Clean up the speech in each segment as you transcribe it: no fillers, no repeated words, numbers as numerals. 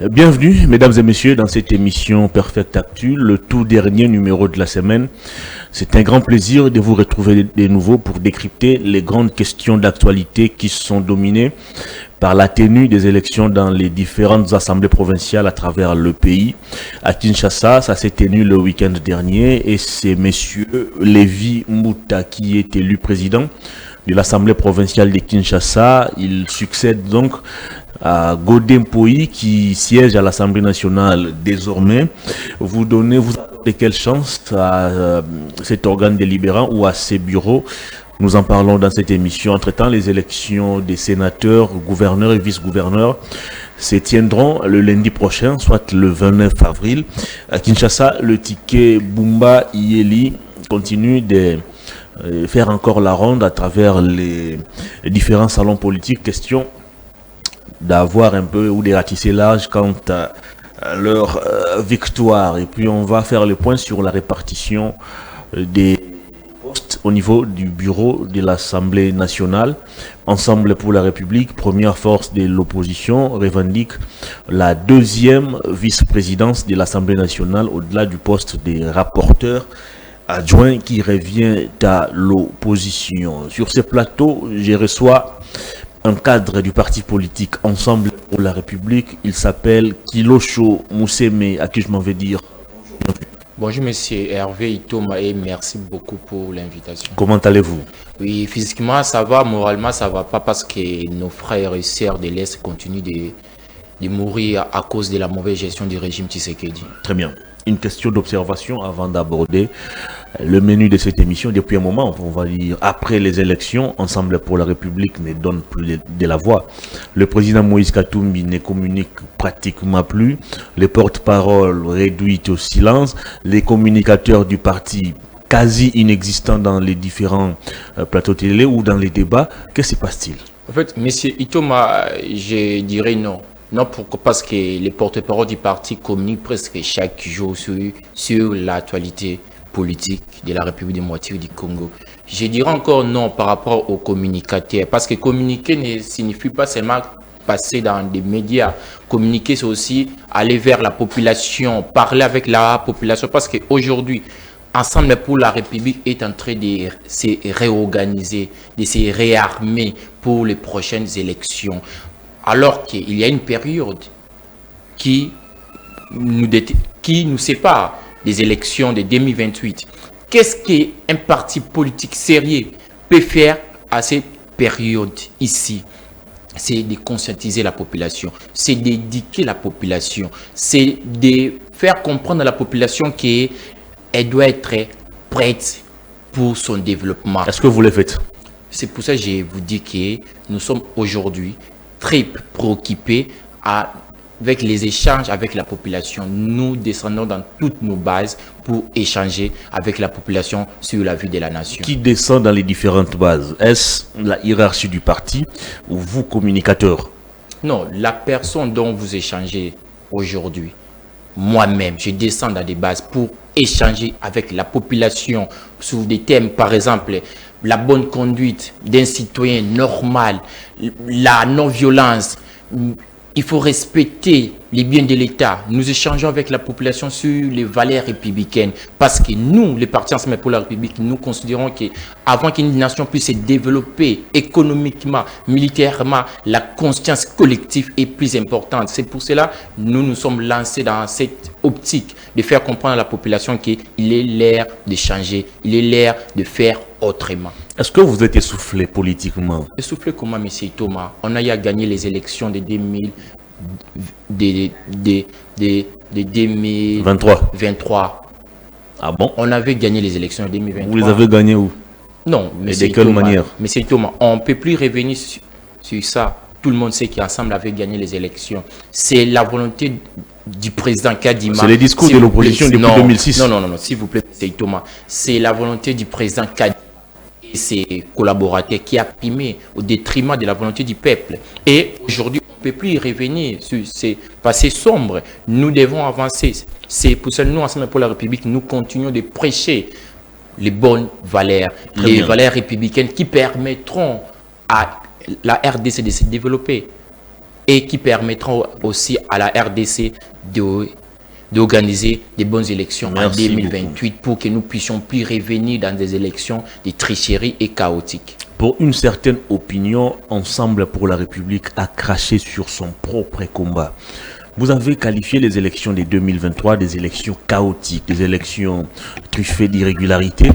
Bienvenue, mesdames et messieurs, dans cette émission Perfect Actu, le tout dernier numéro de la semaine. C'est un grand plaisir de vous retrouver de nouveau pour décrypter les grandes questions d'actualité qui sont dominées par la tenue des élections dans les différentes assemblées provinciales à travers le pays. À Kinshasa, ça s'est tenu le week-end dernier et c'est monsieur Lévi Mouta qui est élu président de l'assemblée provinciale de Kinshasa. Il succède donc à Godin Poyi qui siège à l'Assemblée nationale désormais. Vous accordez quelle chance à cet organe délibérant ou à ses bureaux? Nous en parlons dans cette émission. Entre-temps, les élections des sénateurs, gouverneurs et vice-gouverneurs se tiendront le lundi prochain, soit le 29 avril. À Kinshasa, le ticket Bumba Yeli continue de faire encore la ronde à travers les différents salons politiques. Question d'avoir un peu ou de ratisser l'âge quant à leur victoire. Et puis on va faire le point sur la répartition des postes au niveau du bureau de l'Assemblée nationale. Ensemble pour la République, première force de l'opposition, revendique la deuxième vice-présidence de l'Assemblée nationale au-delà du poste des rapporteurs adjoint qui revient à l'opposition. Sur ce plateau, je reçois un cadre du parti politique Ensemble pour la République. Il s'appelle Kilosho Mousseme, à qui je m'en vais dire. Bonjour monsieur Hervé Itoma et merci beaucoup pour l'invitation. Comment allez-vous? Oui, physiquement ça va, moralement ça va pas parce que nos frères et sœurs de l'Est continuent de mourir à cause de la mauvaise gestion du régime Tshisekedi. Très bien. Une question d'observation avant d'aborder le menu de cette émission. Depuis un moment, on va dire, après les élections, Ensemble pour la République ne donne plus de la voix. Le président Moïse Katumbi ne communique pratiquement plus. Les porte-paroles réduits au silence. Les communicateurs du parti quasi inexistants dans les différents plateaux télé ou dans les débats. Qu'est-ce qui se passe-t-il? En fait, monsieur Itoma, je dirais non. Non, pourquoi? Parce que les porte-paroles du parti communiquent presque chaque jour sur l'actualité politique de la République démocratique du Congo. Je dirais encore non par rapport aux communicateurs, parce que communiquer ne signifie pas seulement passer dans des médias. Communiquer, c'est aussi aller vers la population, parler avec la population, parce qu'aujourd'hui, Ensemble pour la République est en train de se réorganiser, de se réarmer pour les prochaines élections. Alors qu'il y a une période qui nous sépare des élections de 2028. Qu'est-ce qu'un parti politique sérieux peut faire à cette période ici? C'est de conscientiser la population, c'est d'éduquer la population, c'est de faire comprendre à la population qu'elle doit être prête pour son développement. Est-ce que vous le faites? C'est pour ça que je vous dis que nous sommes aujourd'hui très préoccupés avec les échanges avec la population. Nous descendons dans toutes nos bases pour échanger avec la population sur la vie de la nation. Qui descend dans les différentes bases? Est-ce la hiérarchie du parti ou vous, communicateurs? Non, la personne dont vous échangez aujourd'hui, moi-même, je descends dans des bases pour échanger avec la population sur des thèmes, par exemple, la bonne conduite d'un citoyen normal, la non-violence. Il faut respecter les biens de l'État. Nous échangeons avec la population sur les valeurs républicaines parce que nous, les partis Ensemble pour la République, nous considérons qu'avant qu'une nation puisse se développer économiquement, militairement, la conscience collective est plus importante. C'est pour cela que nous nous sommes lancés dans cette optique de faire comprendre à la population qu'il est l'heure de changer, il est l'heure de faire autrement. Est-ce que vous êtes essoufflé politiquement? Essoufflé comment, M. Thomas? On a gagné les élections de 2023. Ah bon? On avait gagné les élections de 2023. Vous les avez gagnées où? Non, mais de quelle manière? M. Thomas, on ne peut plus revenir sur ça. Tout le monde sait qu'Ensemble avait gagné les élections. C'est la volonté du président Kadima. C'est les discours de l'opposition depuis 2006. Non, s'il vous plaît, M. Thomas. C'est la volonté du président Kadima et ses collaborateurs qui a primé au détriment de la volonté du peuple. Et aujourd'hui, on ne peut plus y revenir sur ces passés sombres. Nous devons avancer. C'est pour ça que nous, Ensemble pour la République, nous continuons de prêcher les bonnes valeurs, les valeurs républicaines qui permettront à la RDC de se développer. et qui permettront aussi à la RDC d'organiser des bonnes élections en 2028 pour que nous puissions plus revenir dans des élections de tricherie et chaotiques. Pour une certaine opinion, Ensemble pour la République a craché sur son propre combat. Vous avez qualifié les élections de 2023 des élections chaotiques, des élections truffées d'irrégularités.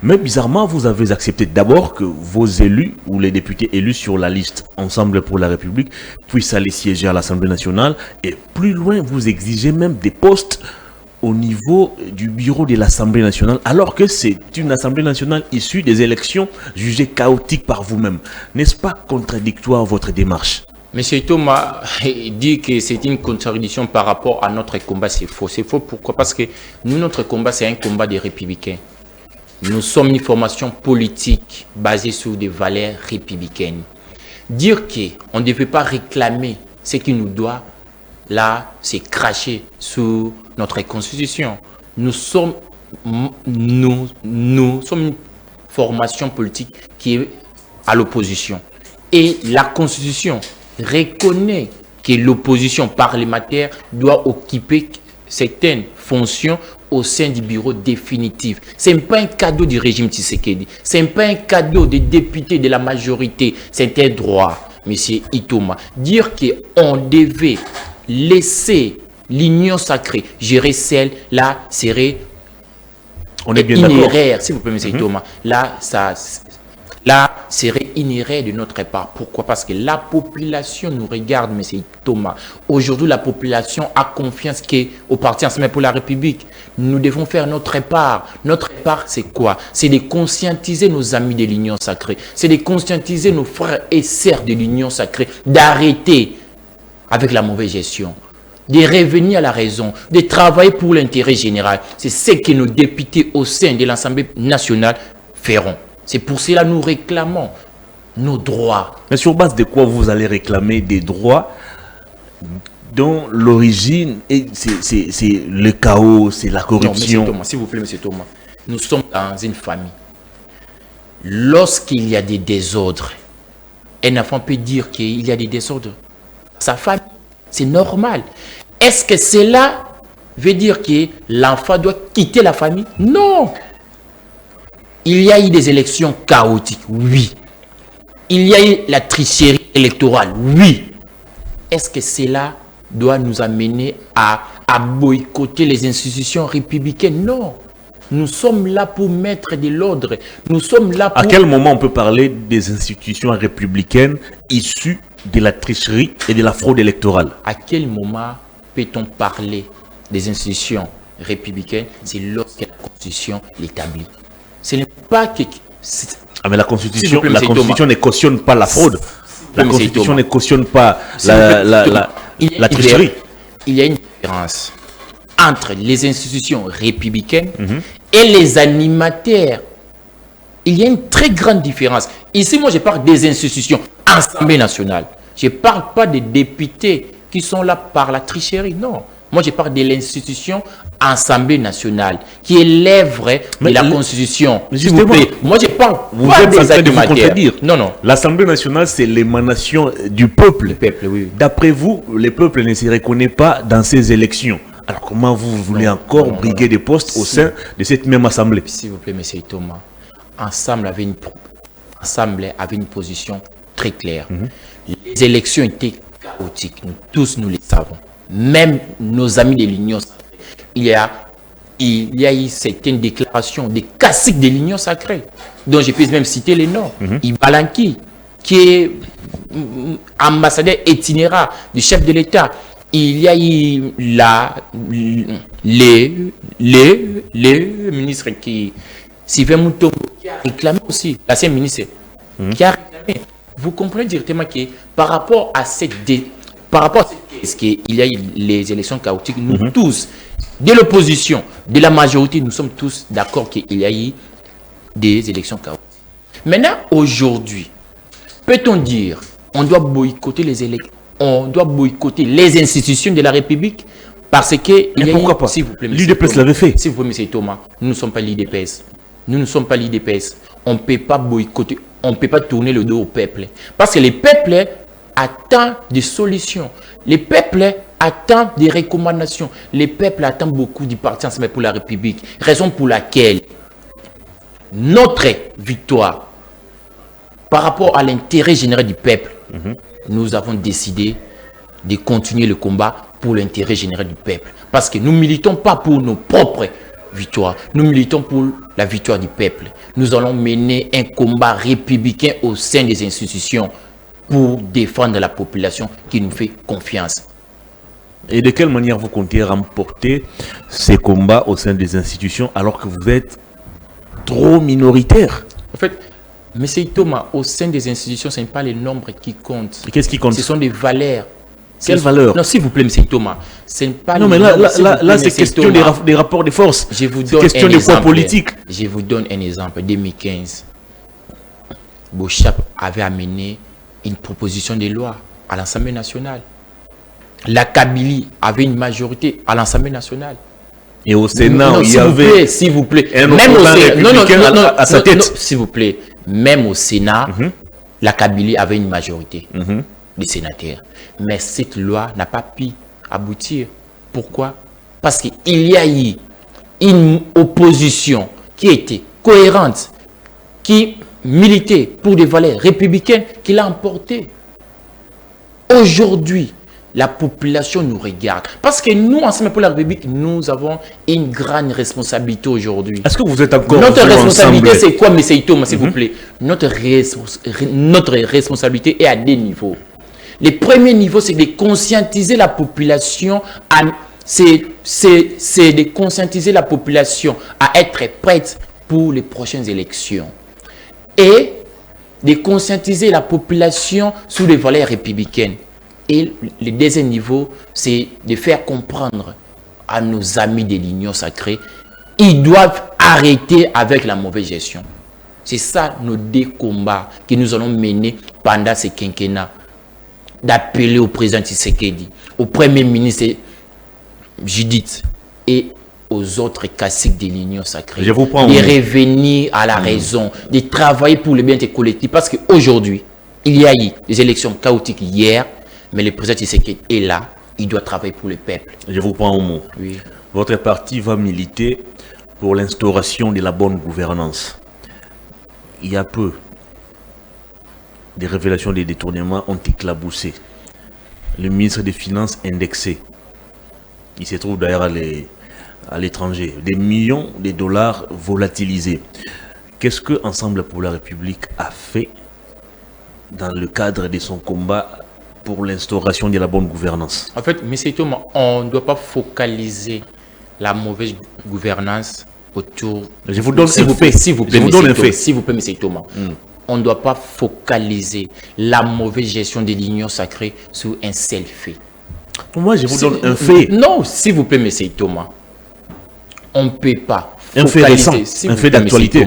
Mais bizarrement, vous avez accepté d'abord que vos élus ou les députés élus sur la liste Ensemble pour la République puissent aller siéger à l'Assemblée nationale. Et plus loin, vous exigez même des postes au niveau du bureau de l'Assemblée nationale, alors que c'est une Assemblée nationale issue des élections jugées chaotiques par vous-même. N'est-ce pas contradictoire votre démarche? Monsieur Thomas dit que c'est une contradiction par rapport à notre combat, c'est faux. C'est faux pourquoi? Parce que nous, notre combat, c'est un combat des républicains. Nous sommes une formation politique basée sur des valeurs républicaines. Dire qu'on ne devait pas réclamer ce qui nous doit, là, c'est cracher sur notre constitution. Nous sommes une formation politique qui est à l'opposition. Et la constitution reconnaît que l'opposition parlementaire doit occuper certaines fonctions au sein du bureau définitif. Ce n'est pas un cadeau du régime Tshisekedi. Ce n'est pas un cadeau des députés de la majorité. C'est un droit, M. Itoma. Dire qu'on devait laisser l'union sacrée gérer celle-là serait inéraire, s'il vous plaît, M. Itoma. Là, serait inéraire de notre part. Pourquoi? Parce que la population nous regarde, M. Thomas. Aujourd'hui, la population a confiance au Parti Ensemble pour la République. Nous devons faire notre part. Notre part, c'est quoi? C'est de conscientiser nos amis de l'Union sacrée. C'est de conscientiser nos frères et sœurs de l'Union sacrée. D'arrêter avec la mauvaise gestion. De revenir à la raison. De travailler pour l'intérêt général. C'est ce que nos députés au sein de l'Assemblée nationale feront. C'est pour cela que nous réclamons nos droits. Mais sur base de quoi vous allez réclamer des droits dont l'origine, c'est le chaos, c'est la corruption? Non, s'il vous plaît, M. Thomas, nous sommes dans une famille. Lorsqu'il y a des désordres, un enfant peut dire qu'il y a des désordres. Sa famille, c'est normal. Est-ce que cela veut dire que l'enfant doit quitter la famille? Non. Il y a eu des élections chaotiques, oui. Il y a eu la tricherie électorale, oui. Est-ce que cela doit nous amener à boycotter les institutions républicaines? Non. Nous sommes là pour mettre de l'ordre. Nous sommes là pour... À quel moment on peut parler des institutions républicaines issues de la tricherie et de la fraude électorale? À quel moment peut-on parler des institutions républicaines? C'est lorsque la Constitution l'établit. Ce n'est pas que... mais la Constitution ne cautionne pas la fraude. La Constitution ne cautionne pas la tricherie. Il y a une différence entre les institutions républicaines et les animateurs. Il y a une très grande différence. Ici, moi, je parle des institutions Assemblée nationale. Je ne parle pas des députés qui sont là par la tricherie, non. Moi, je parle de l'institution Assemblée nationale, qui est l'œuvre de la Constitution. S'il vous plaît. Moi, je parle pas des animateurs. Non. L'Assemblée nationale, c'est l'émanation du peuple. Le peuple, oui. D'après vous, le peuple ne se reconnaît pas dans ces élections. Alors, comment vous voulez encore briguer des postes au sein de cette même Assemblée? S'il vous plaît, M. Thomas, Ensemble avait une position très claire. Les élections étaient chaotiques. Nous tous, nous les savons. Même nos amis de l'Union sacrée. Il y a eu certaines déclarations des caciques de l'Union sacrée, dont je peux même citer les noms. Ibalanki, qui est ambassadeur itinéraire du chef de l'État. Il y a eu les ministres qui... Sylvain Moutombo, qui a réclamé aussi, l'ancien ministre, qui a réclamé. Vous comprenez directement que par rapport à cette est-ce qu'il y a eu les élections chaotiques, nous tous, de l'opposition, de la majorité, nous sommes tous d'accord qu'il y a eu des élections chaotiques. Maintenant, aujourd'hui, peut-on dire on doit boycotter les élections, on doit boycotter les institutions de la République parce que... Mais pourquoi pas? L'UDPS l'avait fait. S'il vous plaît, M. Thomas, nous ne sommes pas l'UDPS. Nous ne sommes pas l'UDPS. On ne peut pas boycotter, on ne peut pas tourner le dos au peuple. Parce que les peuples attend des solutions. Les peuples attendent des recommandations. Les peuples attendent beaucoup du Parti Ensemble pour la République. Raison pour laquelle notre victoire par rapport à l'intérêt général du peuple, nous avons décidé de continuer le combat pour l'intérêt général du peuple. Parce que nous ne militons pas pour nos propres victoires. Nous militons pour la victoire du peuple. Nous allons mener un combat républicain au sein des institutions pour défendre la population qui nous fait confiance. Et de quelle manière vous comptez remporter ces combats au sein des institutions alors que vous êtes trop minoritaire? En fait, M. Thomas, au sein des institutions, ce n'est pas les nombres qui comptent. Qu'est-ce qui compte? Ce sont des valeurs. Quelles valeurs? Non, s'il vous plaît, M. Thomas. Ce n'est pas non, mais là c'est question des rapports de force. Je vous donne question des poids politiques. Je vous donne un exemple. En 2015, Beauchap avait amené une proposition de loi à l'Assemblée nationale. La Kabylie avait une majorité à l'Assemblée nationale. Et au Sénat, il y avait s'il vous plaît, un républicain à sa tête. S'il vous plaît, même au Sénat, la Kabylie avait une majorité des sénateurs. Mais cette loi n'a pas pu aboutir. Pourquoi? Parce qu'il y a eu une opposition qui était cohérente, qui militait pour des valeurs républicaines, qui l'a emporté. Aujourd'hui, la population nous regarde. Parce que nous, Ensemble pour la République, nous avons une grande responsabilité aujourd'hui. Est-ce que vous êtes encore Notre responsabilité, c'est quoi, M. Thomas, s'il vous plaît? Notre responsabilité est à deux niveaux. Le premier niveau, c'est de conscientiser la population c'est de conscientiser la population à être prête pour les prochaines élections. Et de conscientiser la population sur les valeurs républicaines. Et le deuxième niveau, c'est de faire comprendre à nos amis de l'Union sacrée, ils doivent arrêter avec la mauvaise gestion. C'est ça nos deux combats que nous allons mener pendant ce quinquennat. D'appeler au président Tshisekedi, au premier ministre Judith et aux autres caciques de l'Union sacrée, de revenir à la raison, de travailler pour le bien-être collectif. Parce qu'aujourd'hui, il y a eu des élections chaotiques hier, mais le président Tshisekedi est là, il doit travailler pour le peuple. Je vous prends au mot. Oui. Votre parti va militer pour l'instauration de la bonne gouvernance. Il y a peu, des révélations des détournements ont éclaboussé. Le ministre des Finances indexé, il se trouve d'ailleurs à l'étranger, des millions de dollars volatilisés. Qu'est-ce que Ensemble pour la République a fait dans le cadre de son combat pour l'instauration de la bonne gouvernance? En fait, M. Thomas, on ne doit pas focaliser la mauvaise gouvernance autour... Je vous donne un fait. S'il vous plaît, M. Thomas. On ne doit pas focaliser la mauvaise gestion de l'Union sacrée sur un seul fait. Moi, je vous donne un fait. Non, s'il vous plaît, M. Thomas. On ne peut pas focaliser. Un fait récent, un fait d'actualité.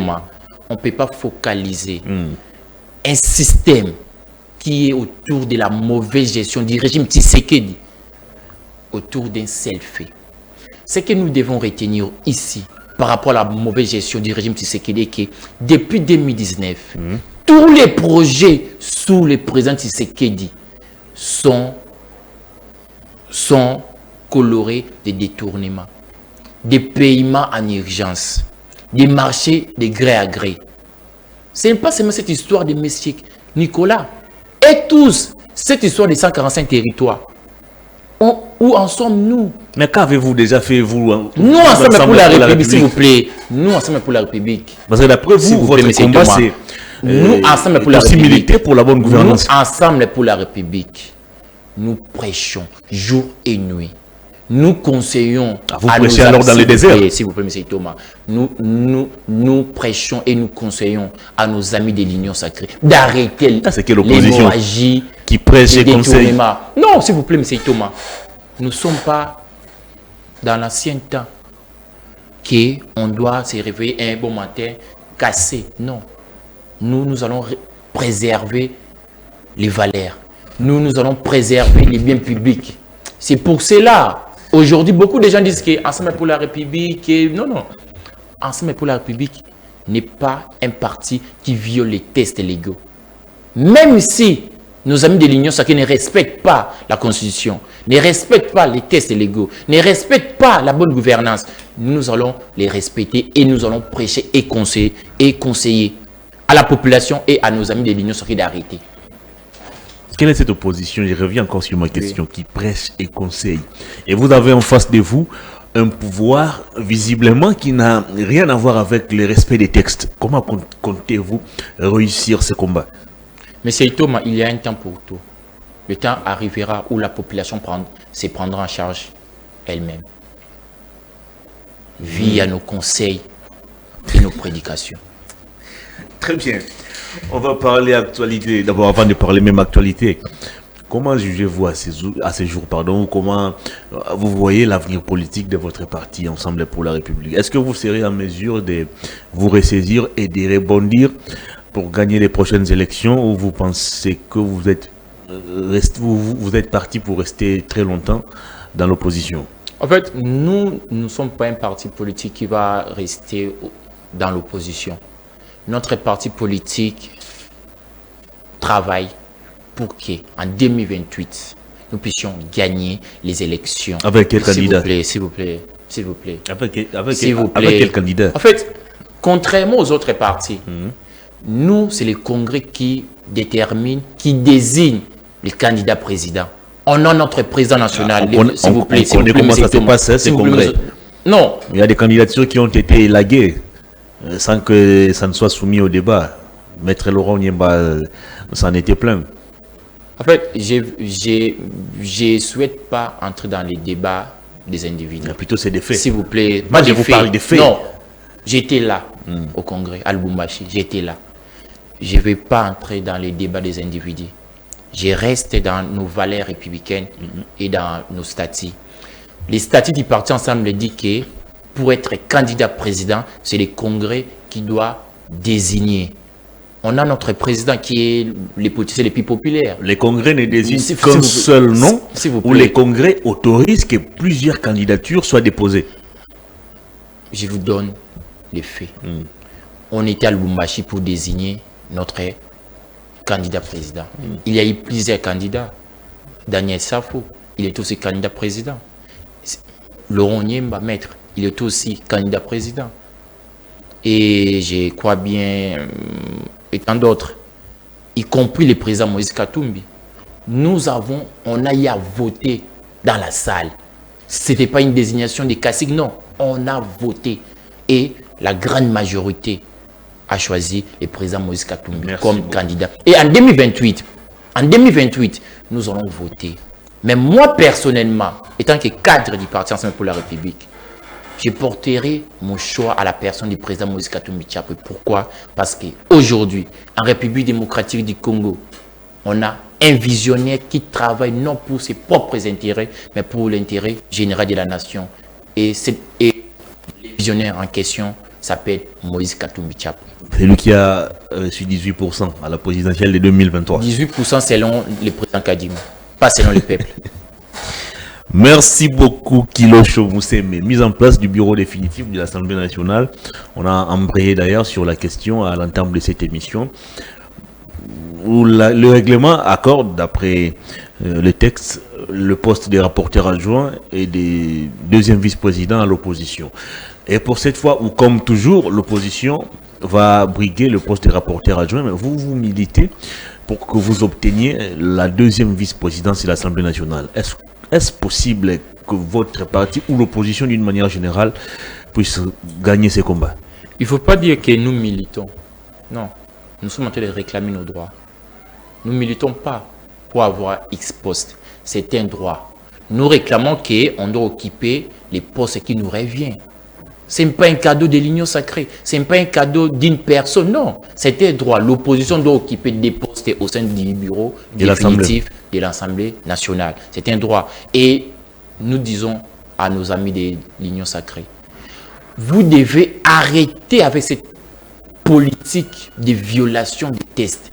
On ne peut pas focaliser un système qui est autour de la mauvaise gestion du régime Tshisekedi, autour d'un seul fait. Ce que nous devons retenir ici, par rapport à la mauvaise gestion du régime Tshisekedi, que depuis 2019, tous les projets sous le président Tshisekedi sont colorés de détournements, des paiements en urgence, des marchés de gré à gré. Ce n'est pas seulement cette histoire de M. Nicolas et tous, cette histoire de 145 territoires. Où en sommes-nous? Mais qu'avez-vous déjà fait, vous? Nous, Ensemble pour la République, s'il vous plaît. Nous, Ensemble pour la République. Parce que d'après vous, votre combat, c'est nous, Ensemble pour la République, pour la bonne gouvernance. Nous, Ensemble pour la République, nous prêchons jour et nuit. Nous conseillons... vous prêchez alors dans les déserts? S'il vous plaît, M. Thomas. Nous prêchons et nous conseillons à nos amis de l'Union sacrée d'arrêter l'hémorragie qui prêche et conseille. Non, s'il vous plaît, M. Thomas. Nous ne sommes pas dans l'ancien temps qu'on doit se réveiller un bon matin cassé. Non. Nous allons préserver les valeurs. Nous allons préserver les biens publics. C'est pour cela, aujourd'hui, beaucoup de gens disent qu'Ensemble pour la République, non. Ensemble pour la République n'est pas un parti qui viole les tests légaux. Même si Nos amis de l'Union sacrée ne respectent pas la Constitution, ne respectent pas les tests légaux, ne respectent pas la bonne gouvernance. Nous allons les respecter et nous allons prêcher et conseiller à la population et à nos amis de l'Union sacrée d'arrêter. Quelle est cette opposition? Je reviens encore sur ma question, qui prêche et conseille. Et vous avez en face de vous un pouvoir visiblement qui n'a rien à voir avec le respect des textes. Comment comptez-vous réussir ce combat? Monsieur Thomas, il y a un temps pour tout. Le temps arrivera où la population se prendra en charge elle-même, via nos conseils et nos prédications. Très bien. On va parler actualité. D'abord, avant de parler même actualité, comment jugez-vous à ces jours, comment vous voyez l'avenir politique de votre parti Ensemble pour la République? Est-ce que vous serez en mesure de vous ressaisir et de rebondir pour gagner les prochaines élections, ou vous pensez que vous êtes parti pour rester très longtemps dans l'opposition? En fait, nous ne sommes pas un parti politique qui va rester dans l'opposition. Notre parti politique travaille pour qu'en 2028, nous puissions gagner les élections. Avec quel candidat? S'il vous plaît. Avec quel candidat? En fait, contrairement aux autres partis, nous, c'est le Congrès qui détermine, qui désigne les candidats présidents. On a notre président national. S'il vous plaît. On connaît comment ça se passe, ce Congrès. Non. Il y a des candidatures qui ont été élaguées sans que ça ne soit soumis au débat. Maître Laurent Niemba s'en était plein. En fait, je ne souhaite pas entrer dans les débats des individus. Mais plutôt, c'est des faits. S'il vous plaît. Moi, je vous parle des faits. Non. J'étais là au Congrès, à Lubumbashi. J'étais là. Je ne vais pas entrer dans les débats des individus. Je reste dans nos valeurs républicaines et dans nos statuts. Les statuts du parti Ensemble disent que pour être candidat président, c'est le Congrès qui doit désigner. On a notre président qui est les politiciens les plus populaires. Les congrès ne désignent qu'un seul nom, ou les congrès autorisent que plusieurs candidatures soient déposées. Je vous donne les faits. On était à Lubumbashi pour désigner notre candidat président. Il y a eu plusieurs candidats. Daniel Safo, il est aussi candidat président. Laurent Niemba, maître, il est aussi candidat président. Et je crois bien, et tant d'autres, y compris le président Moïse Katumbi. On a eu à voter dans la salle. Ce n'était pas une désignation des caciques, non. On a voté. Et la grande majorité a choisi le président Moïse Katumbi comme candidat. Et en 2028, nous allons voter. Mais moi, personnellement, étant que cadre du Parti Ensemble pour la République, je porterai mon choix à la personne du président Moïse Katumbi Tshapwe. Pourquoi? Parce qu'aujourd'hui, en République démocratique du Congo, on a un visionnaire qui travaille non pour ses propres intérêts, mais pour l'intérêt général de la nation. Et le visionnaire en question s'appelle Moïse Katumbi Tshapwe. C'est lui qui a reçu 18% à la présidentielle de 2023. 18% selon le président Kadima, pas selon le peuple. Merci beaucoup, Kilosho Mousseme. Mise en place du bureau définitif de l'Assemblée nationale. On a embrayé d'ailleurs sur la question à l'entame de cette émission, où le règlement accorde, d'après le texte, le poste des rapporteurs adjoints et des deuxièmes vice-présidents à l'opposition. Et pour cette fois, ou comme toujours, l'opposition va briguer le poste des rapporteurs adjoints, mais vous militez pour que vous obteniez la deuxième vice-présidence de l'Assemblée nationale. Est-ce possible que votre parti ou l'opposition d'une manière générale puisse gagner ces combats? Il ne faut pas dire que nous militons. Non, nous sommes en train de réclamer nos droits. Nous ne militons pas pour avoir X postes. C'est un droit. Nous réclamons qu'on doit occuper les postes qui nous reviennent. Ce n'est pas un cadeau de l'Union sacrée. Ce n'est pas un cadeau d'une personne. Non, c'est un droit. L'opposition doit occuper des postes au sein du bureau définitif de l'Assemblée nationale. C'est un droit. Et nous disons à nos amis de l'Union sacrée, vous devez arrêter avec cette politique de violation des tests.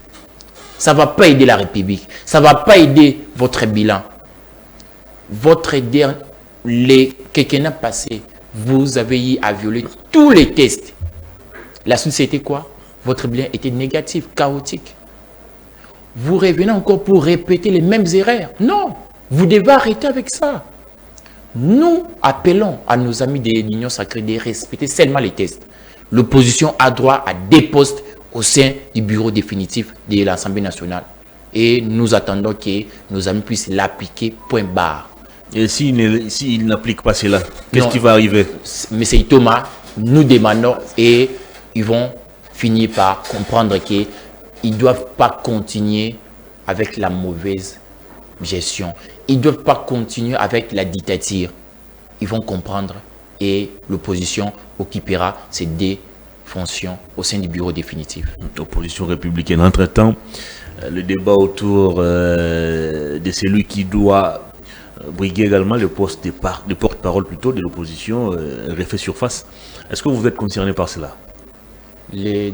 Ça ne va pas aider la République. Ça ne va pas aider votre bilan. Les quinquennats passés, vous avez eu à violer tous les tests. La suite, c'était quoi? Votre bilan était négatif, chaotique. vous revenez encore pour répéter les mêmes erreurs. Non, vous devez arrêter avec ça. Nous appelons à nos amis de l'Union sacrée de respecter seulement les tests. L'opposition a droit à des postes au sein du bureau définitif de l'Assemblée nationale. Et nous attendons que nos amis puissent l'appliquer, point barre. Et s'il n'applique pas cela, qu'est-ce qui va arriver? Monsieur Thomas, nous demandons et ils vont finir par comprendre qu'ils ne doivent pas continuer avec la mauvaise gestion. Ils ne doivent pas continuer avec la dictature. Ils vont comprendre et l'opposition occupera ces deux fonctions au sein du bureau définitif. L'opposition républicaine. Entre-temps, le débat autour de celui qui doit briguer également le poste de porte-parole plutôt de l'opposition refait surface. Est-ce que vous êtes concerné par cela? Les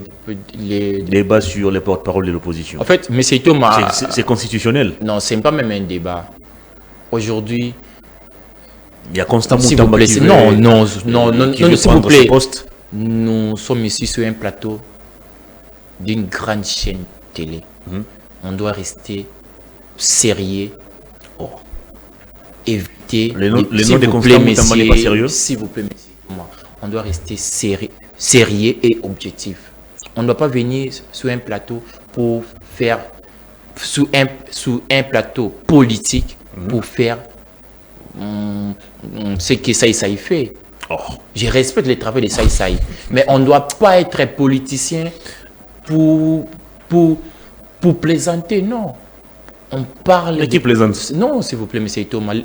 débats sur les porte-parole de l'opposition. En fait, M. Thomas... C'est constitutionnel. Non, ce n'est pas même un débat. Aujourd'hui... Il y a constamment... S'il vous plaît, s'il vous plaît. Nous sommes ici sur un plateau d'une grande chaîne télé. On doit rester sérieux. Éviter... Les noms de Constant Moutamba n'est pas sérieux? S'il vous plaît, monsieur, on doit rester sérieux et objectif. On ne doit pas venir sur un plateau pour faire... Sous un plateau politique pour faire ce que Saï fait. Je respecte le travail de Saï, mais on ne doit pas être politicien pour plaisanter, non. On parle... Mais qui plaisante? Non, s'il vous plaît, monsieur Thomas.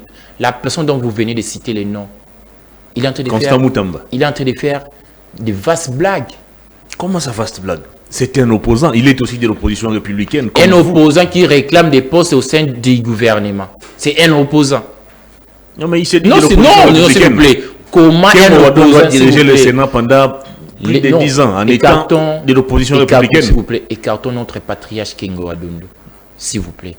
La personne dont vous venez de citer les noms, il est en train de Constant Moutamba. Il est en train de faire de vastes blagues. Comment ça, vaste blague? C'est un opposant. Il est aussi de l'opposition républicaine. Un opposant qui réclame des postes au sein du gouvernement. C'est un opposant. Non, mais il s'est dit non, s'il vous plaît. Comment un opposant doit diriger le Sénat pendant plus de 10 ans en étant de l'opposition républicaine? S'il vous plaît, écartons notre patriarche Kengo Adondo. S'il vous plaît.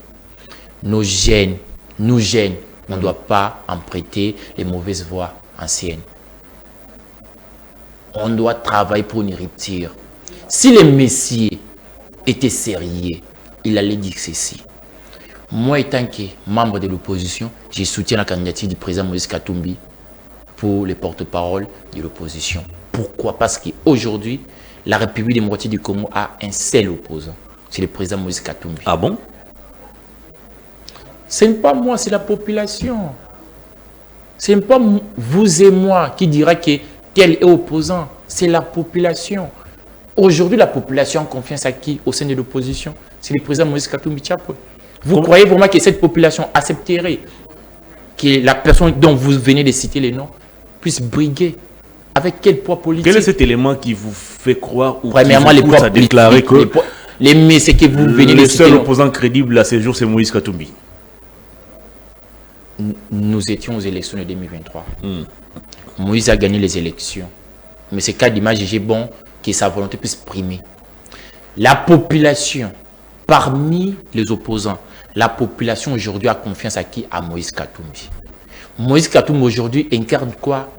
Nos jeunes, on ne doit pas en prêter les mauvaises voies anciennes. On doit travailler pour une rupture. Si le messieurs était sérieux, il allait dire ceci. Moi, étant que membre de l'opposition, je soutiens la candidature du président Moïse Katumbi pour les porte-parole de l'opposition. Pourquoi? Parce qu'aujourd'hui, la République démocratique du Congo a un seul opposant. C'est le président Moïse Katumbi. Ah bon? Ce n'est pas moi, c'est la population. Ce n'est pas vous et moi qui dira que tel est opposant. C'est la population. Aujourd'hui, la population a confiance à qui au sein de l'opposition? C'est le président Moïse Katumbi Tchapwe. Vous croyez vraiment que cette population accepterait que la personne dont vous venez de citer les noms puisse briguer? Avec quel poids politique? Quel est cet élément qui vous fait croire ou premièrement, les poids à déclarer que c'est que vous venez de citer le seul opposant crédible à ce jour, c'est Moïse Katumbi? Nous étions aux élections de 2023. Moïse a gagné les élections. Mais c'est cas d'image, j'ai bon que sa volonté puisse primer. La population, parmi les opposants, la population aujourd'hui a confiance à qui? À Moïse Katumbi. Moïse Katumbi aujourd'hui incarne quoi?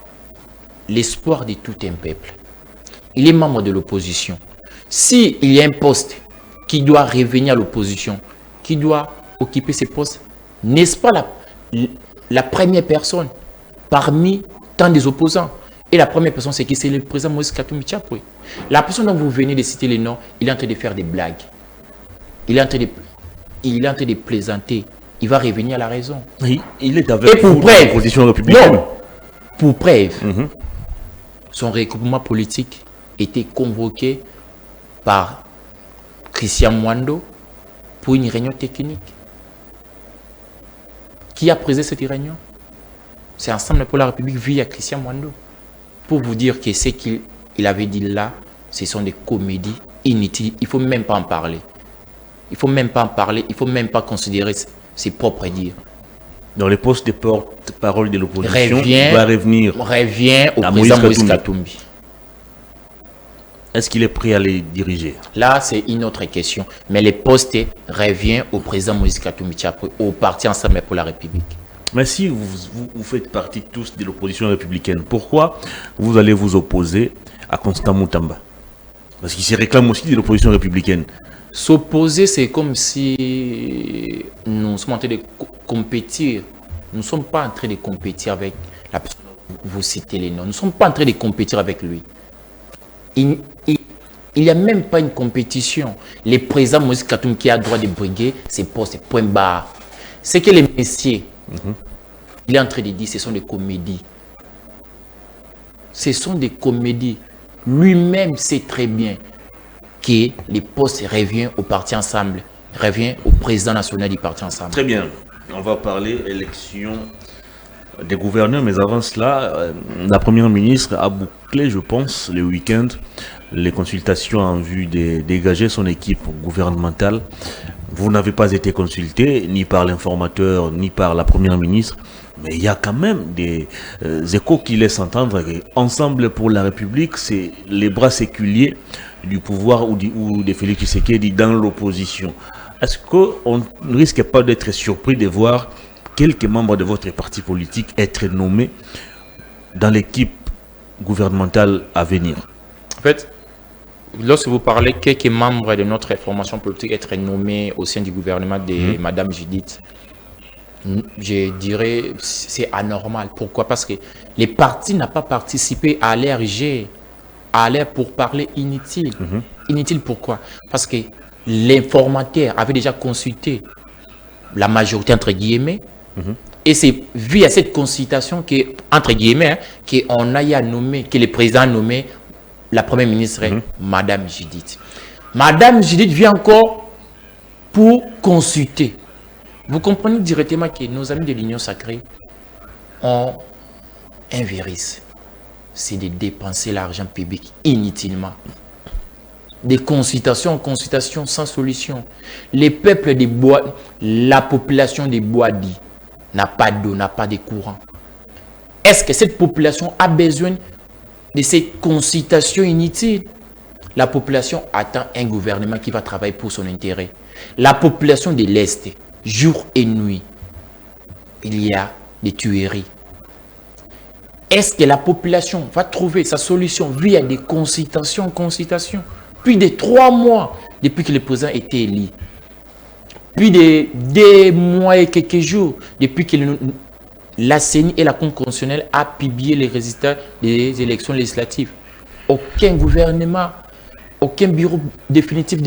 L'espoir de tout un peuple. Il est membre de l'opposition. S'il y a un poste qui doit revenir à l'opposition, qui doit occuper ces postes, n'est-ce pas la première personne parmi tant des opposants? Et la première personne, c'est qui? C'est le président Moïse Katumbi Tchapwe. La personne dont vous venez de citer les noms, il est en train de faire des blagues. Il est en train de plaisanter. Il va revenir à la raison. Oui, il est avec l'opposition républicaine. Non, pour preuve, son regroupement politique était convoqué par Christian Mwando pour une réunion technique. Qui a présidé cette réunion? C'est Ensemble pour la République via Christian Mwando. Pour vous dire que ce qu'il avait dit là, ce sont des comédies inutiles. Il ne faut même pas en parler. Il ne faut même pas en parler. Il ne faut même pas considérer ses propres dires. Dans les postes de porte-parole de l'opposition, revient au président Moïse Katumbi. Est-ce qu'il est prêt à les diriger? Là, c'est une autre question. Mais les postes reviennent au président Moïse Katumbi Tchapwe, au parti Ensemble pour la République. Mais si vous faites partie tous de l'opposition républicaine, pourquoi vous allez vous opposer à Constant Moutamba? Parce qu'il se réclame aussi de l'opposition républicaine. S'opposer, c'est comme si nous sommes en train de compétir. Nous ne sommes pas en train de compétir avec la personne. Vous citez les noms. Nous ne sommes pas en train de compétir avec lui. Il n'y a même pas une compétition. Le président Moïse Katumbi qui a le droit de briguer ses postes, point barre. C'est que les messieurs, il est en train de dire, ce sont des comédies. Ce sont des comédies. Lui-même sait très bien que les postes reviennent au parti ensemble, revient au président national du parti ensemble. Très bien. On va parler élection des gouverneurs, mais avant cela, la première ministre a bouclé, je pense, le week-end, les consultations en vue de dégager son équipe gouvernementale. Vous n'avez pas été consulté, ni par l'informateur, ni par la première ministre, mais il y a quand même des échos qui laissent entendre qu'Ensemble pour la République, c'est les bras séculiers du pouvoir ou de Félix Tshisekedi dans l'opposition. Est-ce qu'on ne risque pas d'être surpris de voir quelques membres de votre parti politique être nommés dans l'équipe gouvernementale à venir? En fait, lorsque vous parlez quelques membres de notre formation politique être nommés au sein du gouvernement de Madame Judith, je dirais c'est anormal. Pourquoi? Parce que les partis n'ont pas participé à l'RG, à l'air pour parler inutile. Inutile pourquoi? Parce que l'informateur avait déjà consulté la majorité entre guillemets. Et c'est via cette consultation que, entre guillemets, qu'on a nommé, que le président a nommé la première ministre, Madame Judith. Madame Judith vient encore pour consulter. Vous comprenez directement que nos amis de l'Union sacrée ont un virus. C'est de dépenser l'argent public inutilement. Des consultations en consultation sans solution. Les peuples des bois, la population des bois dit, n'a pas d'eau, n'a pas de courant. Est-ce que cette population a besoin de ces consultations inutiles? La population attend un gouvernement qui va travailler pour son intérêt. La population de l'Est, jour et nuit, il y a des tueries. Est-ce que la population va trouver sa solution via des consultations, Plus de 3 mois depuis que le président était élu. Plus de 2 mois et quelques jours depuis que la CENI et la Cour constitutionnelle a publié les résultats des élections législatives. Aucun gouvernement, aucun bureau définitif,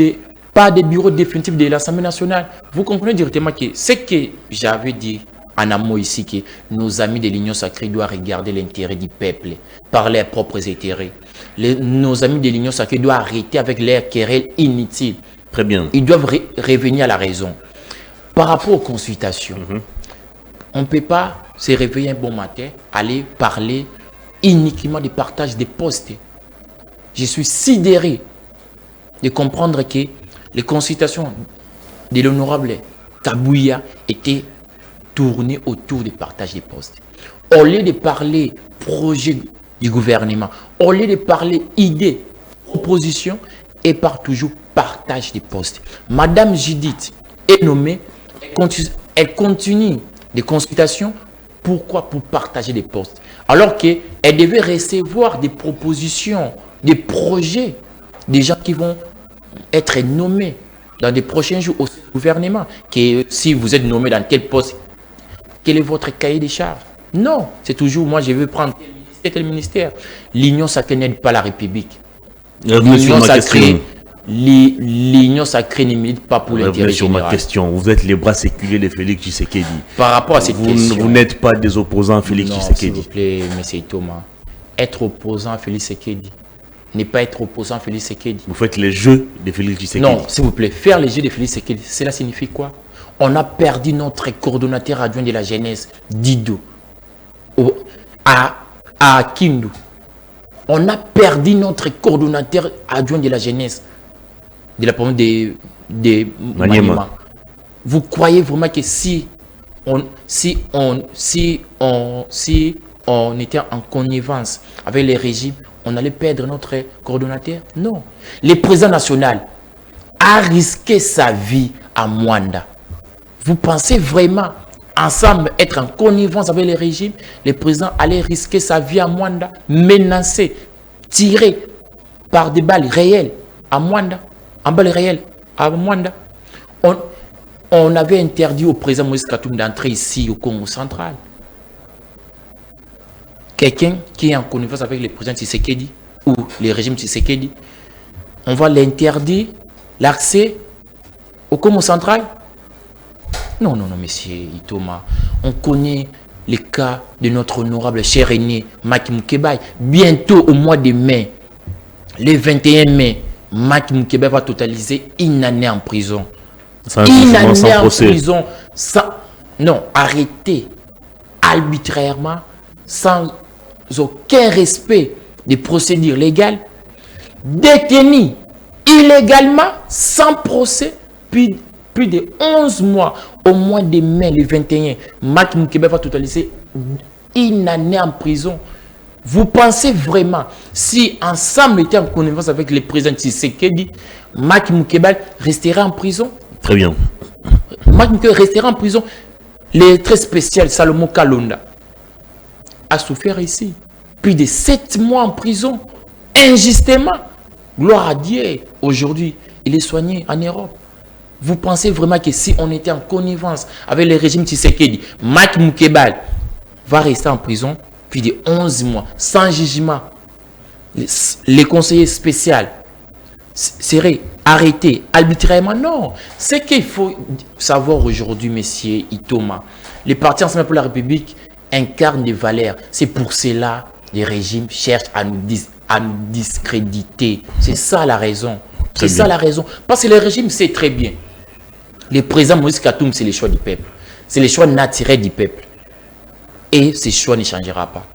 pas de bureau définitif de l'Assemblée nationale. Vous comprenez directement que ce que j'avais dit en amont ici, que nos amis de l'Union sacrée doivent regarder l'intérêt du peuple par leurs propres intérêts. Nos amis de l'Union sacrée doivent arrêter avec leurs querelles inutiles. Très bien. Ils doivent revenir à la raison. Par rapport aux consultations, on ne peut pas se réveiller un bon matin, aller parler uniquement du partage des postes. Je suis sidéré de comprendre que les consultations de l'honorable Kabouya étaient tournées autour du partage des postes. Au lieu de parler projet du gouvernement, au lieu de parler idées, propositions, et par toujours partage des postes. Madame Judith est nommée, elle continue des consultations. Pourquoi? Pour partager des postes. Alors qu'elle devait recevoir des propositions, des projets, des gens qui vont être nommés dans des prochains jours au gouvernement. Que si vous êtes nommé dans quel poste, quel est votre cahier des charges? Non, c'est toujours moi je veux prendre tel ministère. L'Union sacrée n'aide pas la République. L'Union sacrée ne milite pas pour l'intérêt général. Sur ma question, vous êtes les bras séculiers de Félix Tshisekedi. Par rapport à cette question, vous n'êtes pas des opposants à Félix Tshisekedi. S'il vous plaît, M. Thomas. Être opposant à Félix Tshisekedi, ne pas être opposant à Félix Tshisekedi. Vous faites les jeux de Félix Tshisekedi. Non, s'il vous plaît, faire les jeux de Félix Tshisekedi, cela signifie quoi? On a perdu notre coordonnateur adjoint de la jeunesse, Dido, à Kindu. On a perdu notre coordonnateur adjoint de la jeunesse, de la province de Maniema. Vous croyez vraiment que si on était en connivence avec les régimes, on allait perdre notre coordonnateur? Non. Le président national a risqué sa vie à Mwanda. Vous pensez vraiment, ensemble, être en connivence avec les régimes, le président allait risquer sa vie à Mwanda, menacé, tiré par des balles réelles à Mwanda, en balle réelle, à Mwanda. On avait interdit au président Moïse Katumbi d'entrer ici au Congo central. Quelqu'un qui est en connivence avec le président Tshisekedi ou le régime Tshisekedi, on va l'interdire l'accès au Congo central? Non, monsieur Itoma. On connaît les cas de notre honorable cher aîné, Maki Moukebaï. Bientôt, au mois de mai, le 21 mai, Maki Moukebaï va totaliser une année en prison. Une année en prison. Non, arrêté arbitrairement, sans aucun respect des procédures légales, détenu illégalement, sans procès, puis plus de 11 mois, au mois de mai, le 21, Maki Moukebaï va totaliser une année en prison. Vous pensez vraiment, si ensemble était en connivence avec le président Tshisekedi, Maki Moukebaï restera en prison? Très bien. Maki Moukebaï restera en prison. Le très spécial Salomon Kalonda a souffert ici. Plus de 7 mois en prison, injustement. Gloire à Dieu. Aujourd'hui, il est soigné en Europe. Vous pensez vraiment que si on était en connivence avec le régime Tshisekedi, Maki Moukebaï va rester en prison plus de 11 mois, sans jugement? Les conseillers spéciaux seraient arrêtés arbitrairement? Non. Ce qu'il faut savoir aujourd'hui, monsieur Itoma, les partis Ensemble pour la République incarnent des valeurs. C'est pour cela que les régimes cherchent à nous discréditer. C'est ça la raison. C'est ça la raison. Parce que le régime sait très bien. Le président Moïse Katumbi, c'est le choix du peuple. C'est le choix naturel du peuple. Et ce choix ne changera pas.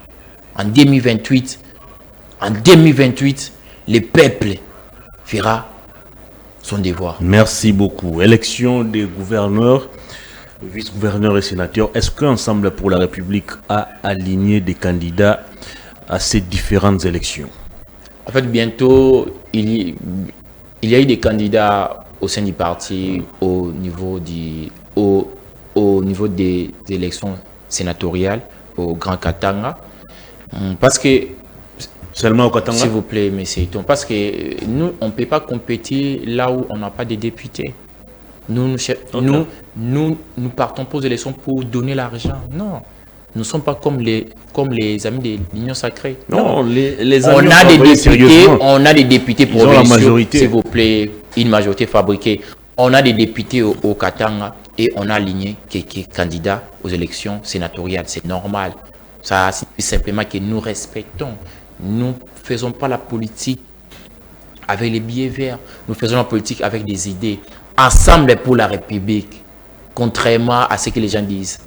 En 2028, le peuple fera son devoir. Merci beaucoup. Élection des gouverneurs, vice-gouverneurs et sénateurs. Est-ce qu'Ensemble pour la République a aligné des candidats à ces différentes élections? En fait, bientôt, il y a eu des candidats au sein du parti au niveau des élections sénatoriales au Grand Katanga. Parce que, seulement au Katanga? s'il vous plaît, monsieur Iton, parce que nous, on ne peut pas compétir là où on n'a pas de députés. Nous partons pour les élections pour donner l'argent. Non. Nous ne sommes pas comme les amis de l'Union sacrée. Non, les amis on a des députés pour la majorité. S'il vous plaît, une majorité fabriquée. On a des députés au Katanga et on a aligné quelques candidats aux élections sénatoriales. C'est normal. Ça signifie simplement que nous respectons. Nous ne faisons pas la politique avec les billets verts. Nous faisons la politique avec des idées. Ensemble pour la République. Contrairement à ce que les gens disent.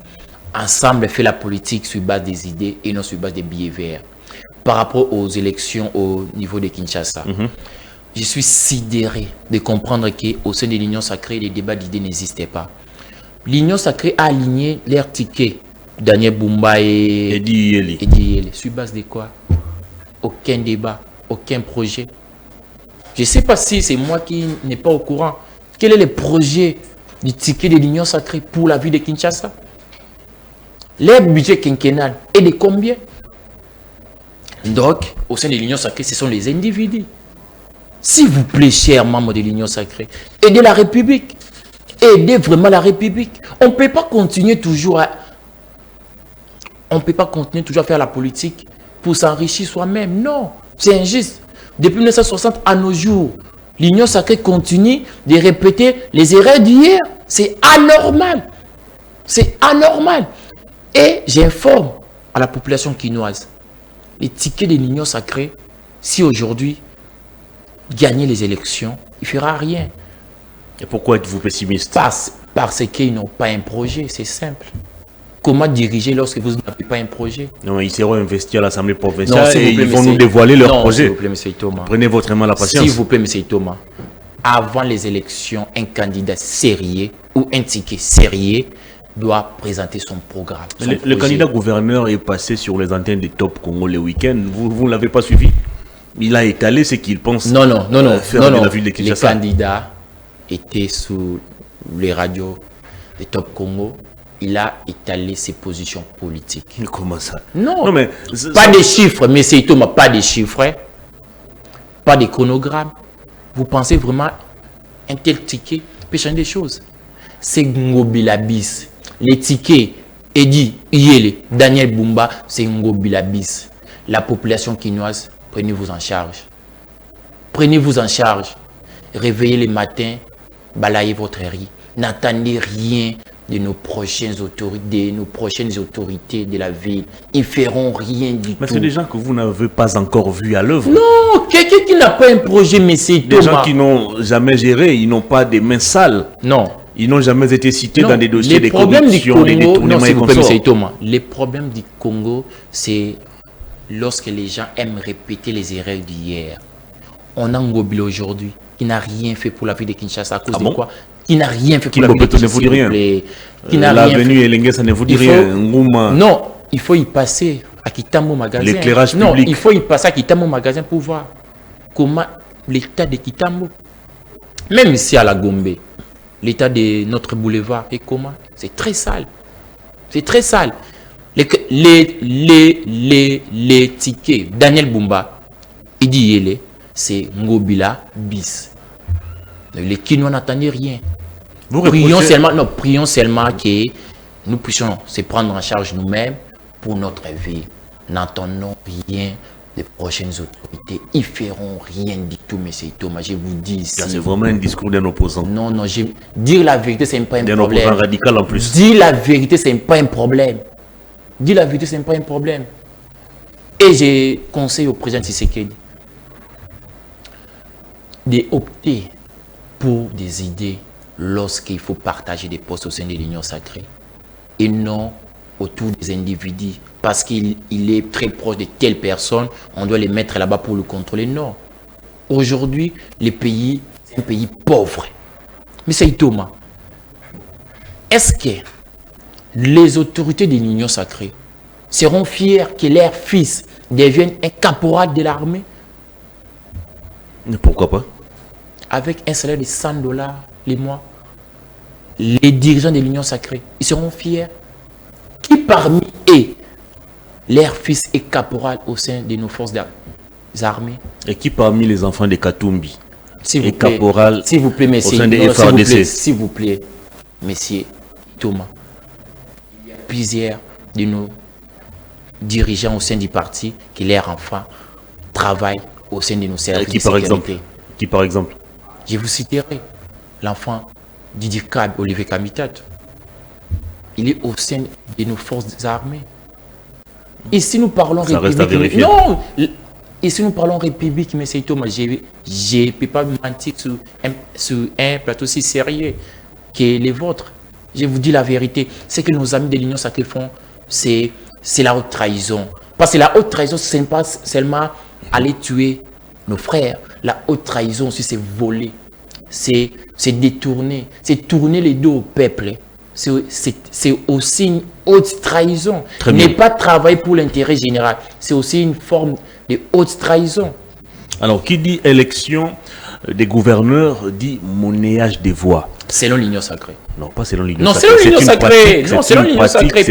Ensemble fait la politique sur base des idées et non sur base des billets verts. Par rapport aux élections au niveau de Kinshasa, je suis sidéré de comprendre qu'au sein de l'Union sacrée, les débats d'idées n'existaient pas. L'Union sacrée a aligné leurs tickets. Daniel Bumba et Eddie Yeli. Sur base de quoi? Aucun débat, aucun projet. Je ne sais pas si c'est moi qui n'ai pas au courant. Quel est le projet du ticket de l'Union sacrée pour la ville de Kinshasa? Les budgets quinquennal est de combien? Donc, au sein de l'Union sacrée, ce sont les individus. S'il vous plaît, chers membres de l'Union sacrée, aidez la République. Aidez vraiment la République. On ne peut pas continuer toujours à faire la politique pour s'enrichir soi-même. Non, c'est injuste. Depuis 1960 à nos jours, l'Union sacrée continue de répéter les erreurs d'hier. C'est anormal. C'est anormal. Et j'informe à la population quinoise, les tickets de l'Union sacrée, si aujourd'hui, gagner les élections, il ne fera rien. Et pourquoi êtes-vous pessimiste? Parce qu'ils n'ont pas un projet, c'est simple. Comment diriger lorsque vous n'avez pas un projet? Non, ils seront investis à l'Assemblée provinciale et ils vont nous dévoiler leur projet. S'il vous plaît, M. Thomas. Prenez votre main la patience. S'il vous plaît, M. Thomas. Avant les élections, un candidat sérieux ou un ticket sérieux doit présenter son programme. Le candidat gouverneur est passé sur les antennes de Top Congo le week-end. Vous ne l'avez pas suivi? Il a étalé ce qu'il pense faire de la ville de Kinshasa. Le candidat était sous les radios de Top Congo. Il a étalé ses positions politiques. Mais comment ça? Non, mais pas de chiffres, mais c'est Thomas, pas de chiffres, pas de chronogramme, Vous pensez vraiment un tel ticket peut changer des choses? C'est Ngobilabis. Les tickets, Eddie Yele, Daniel Bumba, c'est Ngobilabis. La population quinoise, prenez-vous en charge. Prenez-vous en charge. Réveillez les matins, balayez votre riz. N'attendez rien de nos prochaines autorités de la ville. Ils feront rien du tout. Mais c'est des gens que vous n'avez pas encore vus à l'œuvre. Non, quelqu'un qui n'a pas un projet, mais c'est des gens qui n'ont jamais géré, ils n'ont pas des mains sales. Non. Ils n'ont jamais été cités Non, dans des dossiers de les problèmes corruption, des détournements et consorts. Les problèmes du Congo, c'est lorsque les gens aiment répéter les erreurs d'hier. On a Ngobile aujourd'hui qui n'a rien fait pour la vie de Kinshasa à cause de quoi? Qui n'a rien fait pour la vie de Kinshasa, s'il vous plaît. L'avenue Elengue, ça ne vous dit rien. Non, il faut y passer à Kitambo magasin. L'éclairage public. Non, il faut y passer à Kitambo magasin pour voir comment l'état de Kitambo, même ici à la Gombe, l'état de notre boulevard est comment? C'est très sale. C'est très sale. Les tickets, Daniel Bumba, Idi Yele, c'est Ngobila bis. Les Kinois n'attendent rien. Prions seulement que nous puissions se prendre en charge nous-mêmes pour notre vie. N'entendons rien des prochaines autorités. Ils feront rien du tout, M. Thomas. Je vous dis ici. C'est vraiment un discours d'un opposant. Non, dire la vérité, c'est pas un problème. D'un opposant radical en plus. Dire la vérité, c'est pas un problème. Dire la vérité, c'est pas un problème. Et je conseille au président Tshisekedi d'opter pour des idées lorsqu'il faut partager des postes au sein de l'Union sacrée et non autour des individus parce qu'il est très proche de telle personne, on doit les mettre là-bas pour le contrôler. Non. Aujourd'hui, le pays, c'est un pays pauvre. Mais c'est Thomas. Est-ce que les autorités de l'Union sacrée seront fiers que leur fils devienne un caporal de l'armée? Pourquoi pas? Avec un salaire de $100 les mois. Les dirigeants de l'Union sacrée, ils seront fiers. Qui parmi eux, leur fils est caporal au sein de nos forces armées? Et qui parmi les enfants de Katumbi est caporal s'il vous plaît, messieurs, au sein des FARDC? S'il vous plaît, messieurs Thomas, il y a plusieurs de nos dirigeants au sein du parti qui leurs enfants travaillent au sein de nos services de sécurité. Qui par exemple? Je vous citerai l'enfant Didier Kab, Olivier Kamitat. Il est au sein de nos forces armées. Ici, nous parlons ça République. Reste à vérifier. Non! Ici, nous parlons République, mais c'est Thomas. Je ne peux pas me mentir sur un plateau si sérieux que les vôtres. Je vous dis la vérité. Ce que nos amis de l'Union sacrée font, c'est la haute trahison. Parce que la haute trahison, ce n'est pas seulement aller tuer nos frères. La haute trahison aussi, c'est voler. C'est détourner. C'est tourner les dos au peuple. C'est aussi une haute trahison. Ne pas travailler pour l'intérêt général. C'est aussi une forme de haute trahison. Alors, qui dit élection des gouverneurs dit monnayage des voix. Selon l'Union sacrée. Non, pas selon l'Union sacrée. Non, selon l'Union sacrée. Non, selon l'Union sacrée.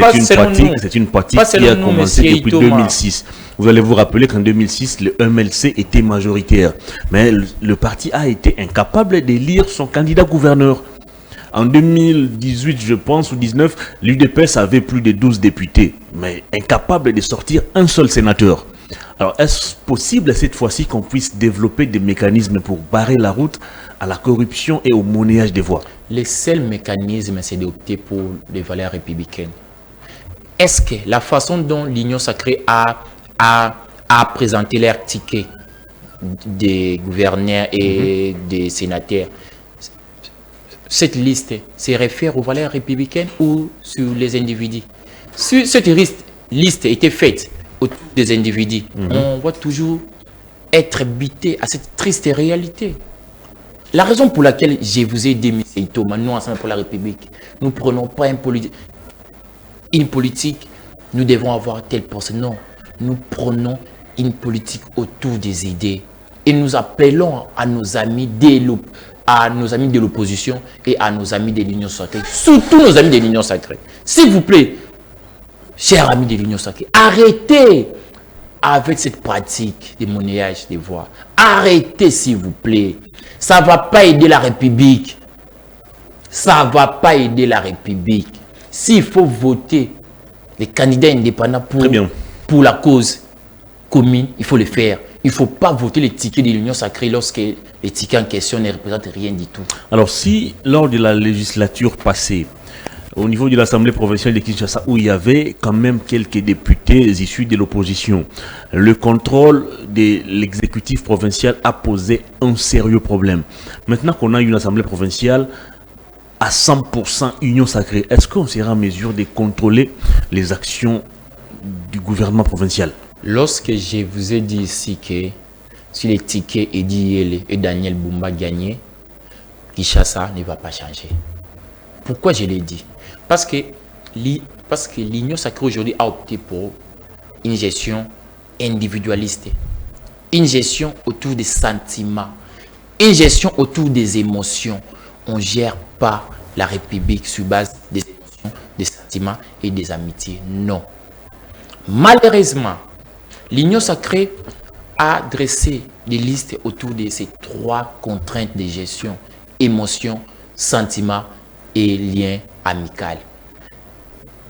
C'est une pratique qui a commencé depuis 2006. Vous allez vous rappeler qu'en 2006, le MLC était majoritaire. Mais le parti a été incapable d'élire son candidat gouverneur. En 2018, je pense, ou 19, l'UDPS avait plus de 12 députés, mais incapable de sortir un seul sénateur. Alors, est-ce possible cette fois-ci qu'on puisse développer des mécanismes pour barrer la route à la corruption et au monnayage des voix? Le seul mécanisme, c'est d'opter pour les valeurs républicaines. Est-ce que la façon dont l'Union sacrée a présenté leur ticket des gouverneurs et des sénateurs, cette liste se réfère aux valeurs républicaines ou sur les individus? Si cette liste était faite autour des individus, on va toujours être bité à cette triste réalité. La raison pour laquelle je vous ai dit, M. Thomas, nous ensemble pour la République, nous ne prenons pas une politique, nous devons avoir tel poste. Non, nous prenons une politique autour des idées. Et nous appelons à nos amis de l'opposition et à nos amis de l'Union sacrée, surtout nos amis de l'Union sacrée. S'il vous plaît, chers amis de l'Union sacrée, arrêtez avec cette pratique de monnayage des voix. Arrêtez, s'il vous plaît. Ça ne va pas aider la République. Ça ne va pas aider la République. S'il faut voter les candidats indépendants pour la cause commune, il faut le faire. Il ne faut pas voter les tickets de l'Union sacrée lorsque les tickets en question ne représentent rien du tout. Alors si, lors de la législature passée, au niveau de l'Assemblée provinciale de Kinshasa, où il y avait quand même quelques députés issus de l'opposition, le contrôle de l'exécutif provincial a posé un sérieux problème. Maintenant qu'on a une Assemblée provinciale à 100% Union sacrée, est-ce qu'on sera en mesure de contrôler les actions du gouvernement provincial? Lorsque je vous ai dit ici que si les tickets Edi Yele et Daniel Bumba gagnaient, Kinshasa ne va pas changer. Pourquoi je l'ai dit? Parce que l'Union sacrée aujourd'hui a opté pour une gestion individualiste, une gestion autour des sentiments, une gestion autour des émotions. On ne gère pas la République sur base des émotions, des sentiments et des amitiés. Non. Malheureusement, l'Union sacrée a dressé des listes autour de ces trois contraintes de gestion: émotion, sentiment et lien amical.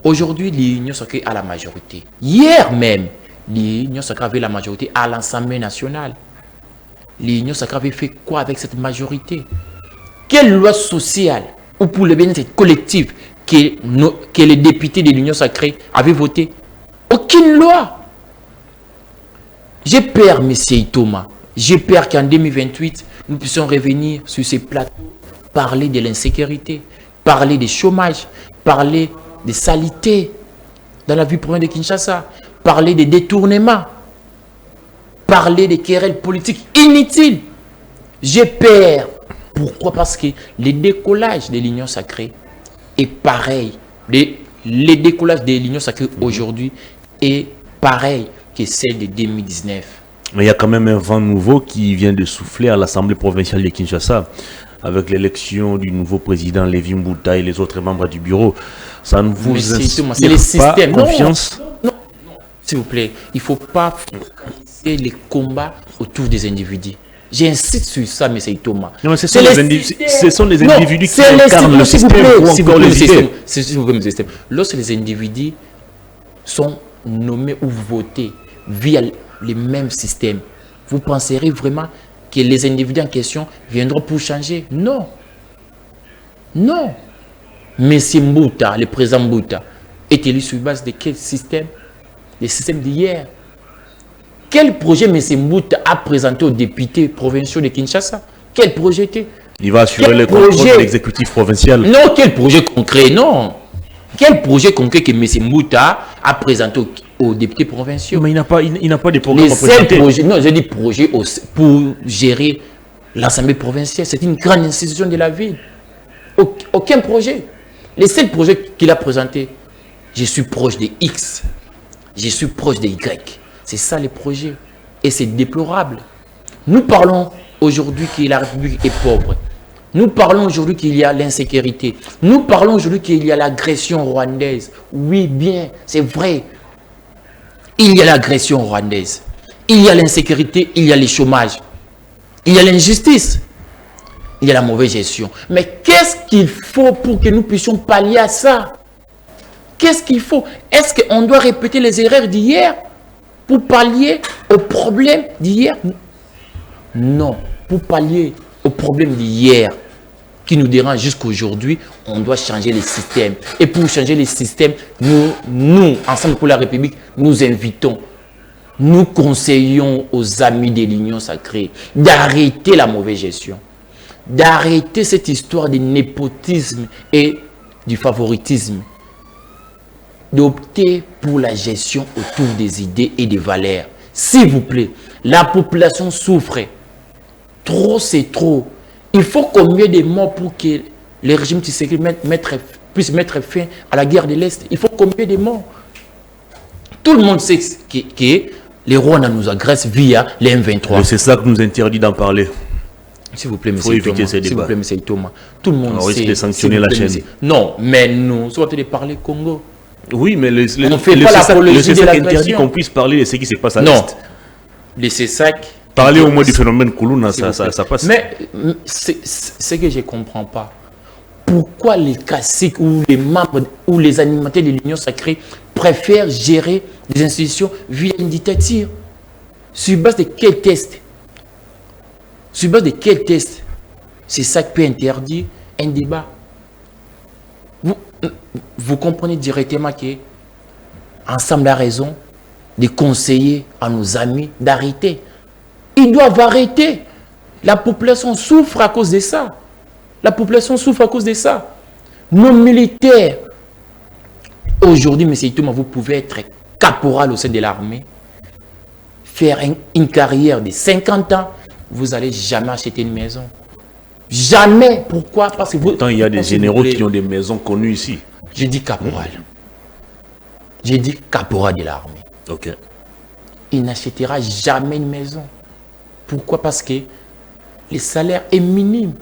Aujourd'hui, l'Union sacrée a la majorité. Hier même, l'Union sacrée avait la majorité à l'Assemblée nationale. L'Union sacrée avait fait quoi avec cette majorité? Quelle loi sociale ou pour le bien-être collectif que les députés de l'Union sacrée avaient voté? Aucune loi. J'ai peur, M. Thomas. J'ai peur qu'en 2028, nous puissions revenir sur ces plateaux, parler de l'insécurité, parler du chômage, parler des saletés dans la vie province de Kinshasa, parler des détournements, parler des querelles politiques inutiles. J'ai peur. Pourquoi? Parce que le décollage de l'Union sacrée est pareil. Le décollage de l'Union sacrée aujourd'hui est pareil que celle de 2019. Mais il y a quand même un vent nouveau qui vient de souffler à l'Assemblée provinciale de Kinshasa avec l'élection du nouveau président Lévi Mbouta et les autres membres du bureau. Ça ne vous inspire pas confiance? Non, s'il vous plaît, il ne faut pas focaliser les combats autour des individus. J'insiste sur ça, M. Thomas. Non, ce sont les individus qui incarnent le système ou encore les idées. Lorsque les individus sont nommés ou votés via les mêmes systèmes, vous penserez vraiment que les individus en question viendront pour changer? Non. Non. M. Mbouta, le président Mbouta, est élu sur base de quel système? Le système d'hier. Quel projet M. Mbouta a présenté aux députés provinciaux de Kinshasa? Quel projet était? Il va assurer le contrôle de l'exécutif provincial. Non, quel projet concret? Non. Quel projet concret que M. Mbouta a présenté aux députés provinciaux? Mais il n'a pas de programme à présenter. Non, j'ai dit projet pour gérer l'Assemblée provinciale. C'est une grande institution de la ville. Aucun projet. Les seuls projets qu'il a présentés, je suis proche de X, je suis proche de Y. C'est ça les projets. Et c'est déplorable. Nous parlons aujourd'hui que la République est pauvre. Nous parlons aujourd'hui qu'il y a l'insécurité. Nous parlons aujourd'hui qu'il y a l'agression rwandaise. Oui, bien, c'est vrai. Il y a l'agression rwandaise. Il y a l'insécurité, il y a le chômage. Il y a l'injustice. Il y a la mauvaise gestion. Mais qu'est-ce qu'il faut pour que nous puissions pallier à ça? Qu'est-ce qu'il faut? Est-ce qu'on doit répéter les erreurs d'hier pour pallier aux problèmes d'hier? Non. Pour pallier aux problèmes d'hier qui nous dérangent jusqu'à aujourd'hui, on doit changer les systèmes. Et pour changer les systèmes, nous, Ensemble pour la République, nous invitons, nous conseillons aux amis de l'Union sacrée d'arrêter la mauvaise gestion, d'arrêter cette histoire de népotisme et du favoritisme, d'opter pour la gestion autour des idées et des valeurs. S'il vous plaît, la population souffre. Trop, c'est trop. Il faut combien de morts pour que le régime Tshisekedi puisse mettre fin à la guerre de l'Est? Il faut combien de morts? Tout le monde sait que les Rwandais nous agressent via les M23. C'est ça que nous interdit d'en parler. S'il vous plaît, M. Thomas. S'il vous plaît, M. Thomas. Tout le monde sait. On risque de sanctionner la chaîne. Non, mais nous sommes en train de parler Congo. Oui, mais on fait pas l'apologie le de CESAC interdit l'agression. qu'on puisse parler de ce qui se passe à Non, l'Est. le CESAC... Parler au moins du phénomène Koulouna, S'il vous plaît. ça passe. Mais c'est que je ne comprends pas. Pourquoi les caciques ou les membres ou les animateurs de l'Union sacrée préfèrent gérer des institutions via une dictature? Sur base de quel test? Sur base de quel test c'est ça qui peut interdire un débat? Vous comprenez directement que ensemble a raison de conseiller à nos amis d'arrêter. Ils doivent arrêter. La population souffre à cause de ça. La population souffre à cause de ça. Nos militaires, aujourd'hui, M. Itouma, vous pouvez être caporal au sein de l'armée, faire une carrière de 50 ans, vous n'allez jamais acheter une maison. Jamais. Pourquoi? Parce que vous... Pourtant, il y a des généraux qui ont des maisons connues ici. J'ai dit caporal. J'ai dit caporal de l'armée. Ok. Il n'achètera jamais une maison. Pourquoi? Parce que le salaire est minime.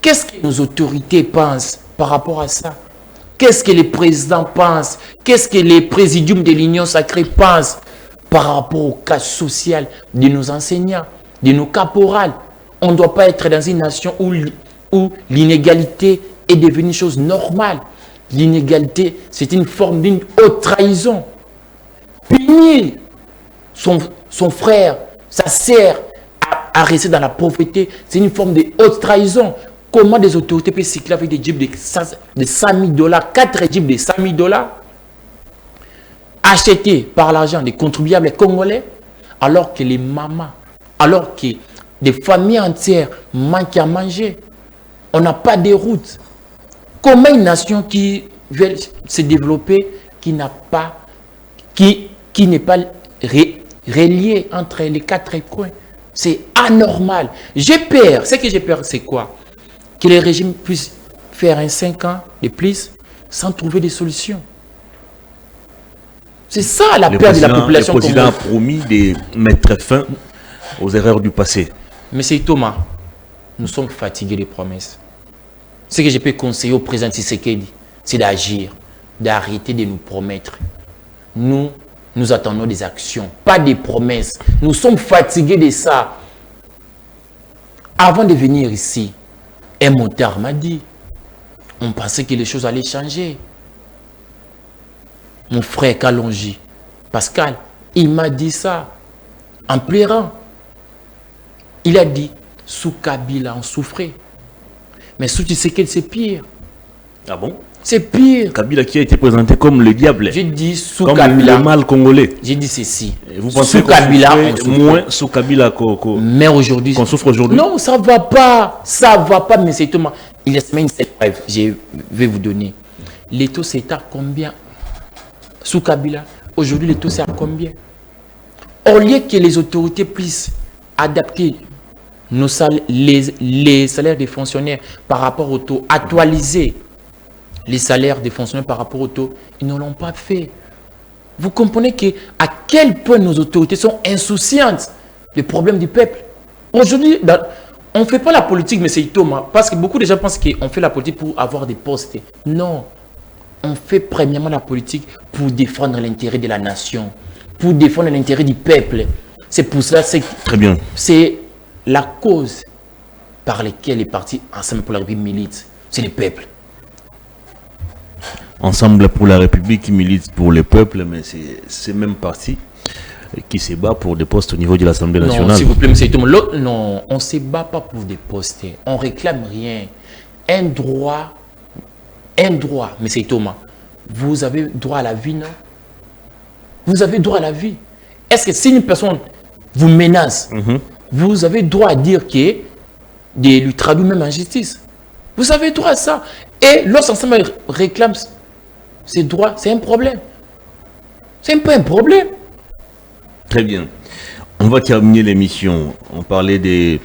Qu'est-ce que nos autorités pensent par rapport à ça? Qu'est-ce que les présidents pensent? Qu'est-ce que les présidiums de l'Union sacrée pensent par rapport au cas social de nos enseignants, de nos caporales? On ne doit pas être dans une nation où l'inégalité est devenue une chose normale. L'inégalité, c'est une forme d'une haute trahison. Punir son frère, sa sœur, à rester dans la pauvreté, c'est une forme de haute trahison. Comment des autorités peuvent cycler avec des jeeps de 100 000 $, 4 jeeps de 100 000 $, achetés par l'argent des contribuables congolais, alors que les mamans, alors que des familles entières manquent à manger? On n'a pas de routes. Comment une nation qui veut se développer, qui n'est pas reliée entre les 4 coins? C'est anormal. J'ai peur. Ce que j'ai peur, c'est quoi? Que les régimes puissent faire un 5 ans de plus sans trouver des solutions. C'est ça la peur de la population. Le président a promis de mettre fin aux erreurs du passé. Monsieur Thomas, nous sommes fatigués des promesses. Ce que je peux conseiller au président Tshisekedi, c'est d'agir, d'arrêter de nous promettre. Nous attendons des actions, pas des promesses. Nous sommes fatigués de ça. Avant de venir ici, un motard m'a dit, on pensait que les choses allaient changer. Mon frère Kalonji, Pascal, il m'a dit ça en pleurant. Il a dit, sous Kabila, on souffrait. Mais sous Tshisekedi, c'est pire. Ah bon? C'est pire. Kabila qui a été présenté comme le diable. J'ai dit sous comme Kabila. Le mal congolais. J'ai dit ceci. Et vous pensez sous Kabila, on souffrait moins sous Kabila mais aujourd'hui, qu'on souffre aujourd'hui? Non, ça ne va pas. Ça ne va pas, mais c'est tout. Il y a une seule preuve. Je vais vous donner. Les taux, c'est à combien? Sous Kabila. Aujourd'hui, les taux, c'est à combien? Au lieu que les autorités puissent adapter les salaires des fonctionnaires par rapport au taux, actualiser les salaires des fonctionnaires par rapport au taux, ils ne l'ont pas fait. Vous comprenez à quel point nos autorités sont insouciantes des problèmes du peuple. Aujourd'hui, on ne fait pas la politique, mais c'est Thomas, parce que beaucoup de gens pensent qu'on fait la politique pour avoir des postes. Non, on fait premièrement la politique pour défendre l'intérêt de la nation, pour défendre l'intérêt du peuple. C'est pour cela, très bien. C'est la cause par laquelle les partis Ensemble pour la République militent. C'est le peuple. Ensemble pour la République qui milite pour le peuple, mais c'est ces mêmes partis qui se bat pour des postes au niveau de l'Assemblée nationale. Non, s'il vous plaît, M. Thomas. Non, on ne se bat pas pour des postes. On ne réclame rien. Un droit, M. Thomas. Vous avez droit à la vie, non? Vous avez droit à la vie. Est-ce que si une personne vous menace, vous avez droit à dire que de lui traduire même en justice? Vous avez droit à ça. Et lorsqu'ensemble réclame ces droits, c'est un problème. C'est un peu un problème. Très bien. On va terminer l'émission. On parlait de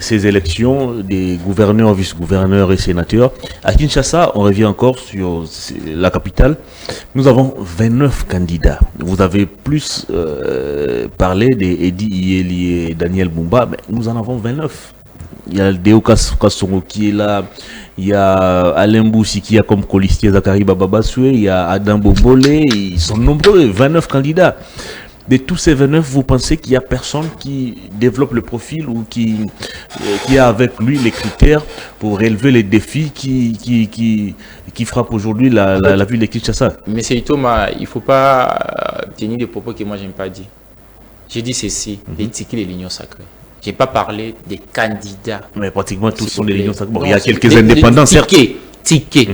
ces élections, des gouverneurs, vice-gouverneurs et sénateurs. À Kinshasa, on revient encore sur la capitale. Nous avons 29 candidats. Vous avez plus parlé d'Edi Iyeli et Daniel Bumba, mais nous en avons 29. il y a Deo Kassongo qui est là, il y a Alain Boussi qui a comme colistier Zakari Bababasoué, il y a Adam Bobolé, ils sont nombreux, 29 candidats. De tous ces 29, vous pensez qu'il n'y a personne qui développe le profil ou qui a avec lui les critères pour relever les défis qui frappent aujourd'hui la ville de Kinshasa? Mais c'est Thomas, il ne faut pas tenir des propos que moi je n'ai pas dit. J'ai dit ceci, les tickets de l'Union sacrée. Je n'ai pas parlé des candidats. Mais pratiquement tous sont des l'Union sacrée. Bon, il y a quelques indépendants, certes. Tickets.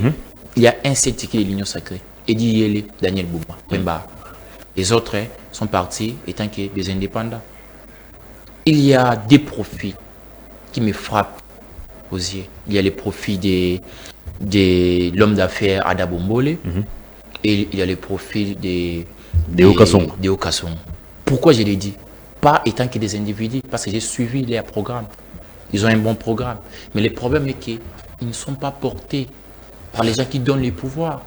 Il y a un seul ticket de l'Union sacrée. Eddie Yele, Daniel Bouma, Les autres sont partis étant que des indépendants. Il y a des profils qui me frappent aux yeux. Il y a les profils de l'homme d'affaires Ada Bombole et il y a les profils de Okason. Pourquoi je l'ai dit? Pas étant que des individus, parce que j'ai suivi leur programme. Ils ont un bon programme. Mais le problème est qu'ils ne sont pas portés par les gens qui donnent les pouvoirs.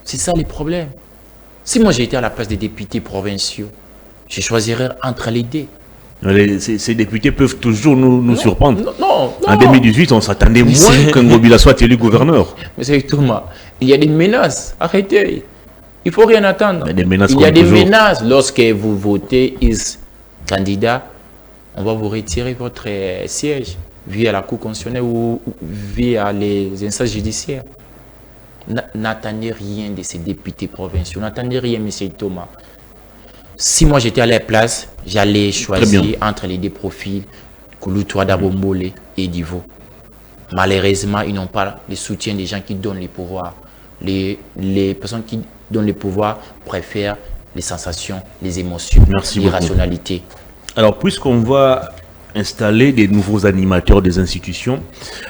C'est ça le problème. Si moi j'étais à la place des députés provinciaux, je choisirais entre les deux. Ces députés peuvent toujours nous surprendre. Non. En 2018, on s'attendait moins qu'un Ngobila soit élu gouverneur. Mais c'est Thomas. Il y a des menaces. Arrêtez. Il ne faut rien attendre. Il y a des menaces. Lorsque vous votez candidat, on va vous retirer votre siège via la Cour constitutionnelle ou via les instances judiciaires. N'attendez rien de ces députés provinciaux. N'attendez rien, M. Thomas. Si moi j'étais à leur place, j'allais choisir entre les deux profils, Kouloutoua Dabombole et Divo. Malheureusement, ils n'ont pas le soutien des gens qui donnent les pouvoirs. Les personnes qui donnent les pouvoirs préfèrent les sensations, les émotions, l'irrationalité. Alors, puisqu'on va installer des nouveaux animateurs des institutions,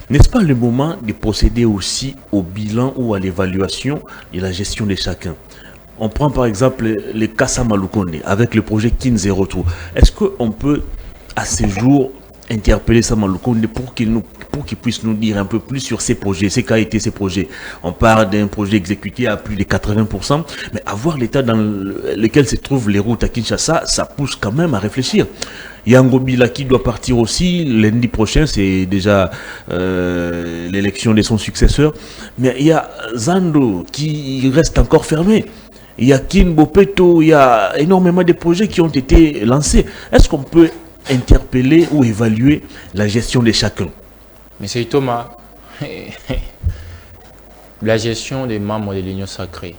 n'est-ce pas le moment de procéder aussi au bilan ou à l'évaluation de la gestion de chacun? On prend par exemple le Kassa Malukonde avec le projet Kin Zero Trou. Est-ce qu'on peut à ce jour interpeller Samalukonde pour qu'il puisse nous dire un peu plus sur ces projets, c'est qu'a été ces projets? On parle d'un projet exécuté à plus de 80%, mais avoir l'état dans lequel se trouvent les routes à Kinshasa, ça pousse quand même à réfléchir. Il y a Ngobila qui doit partir aussi lundi prochain, c'est déjà l'élection de son successeur, mais il y a Zando qui reste encore fermé. Il y a Kin Bopeto, il y a énormément de projets qui ont été lancés. Est-ce qu'on peut interpeller ou évaluer la gestion de chacun? Monsieur Thomas, la gestion des membres de l'Union sacrée,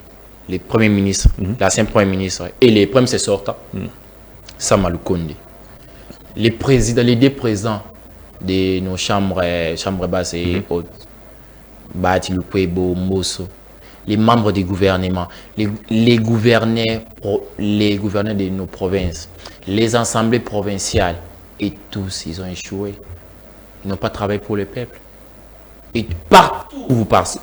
les premiers ministres, l'ancien premier ministre et les premiers sortants, Samalukonde, les deux présidents de nos chambres basses et hautes, Bati Lukwebo, Mosso, les membres du gouvernement, les gouverneurs de nos provinces, les assemblées provinciales, et tous, ils ont échoué. Ils n'ont pas travaillé pour le peuple. Et partout où vous partez,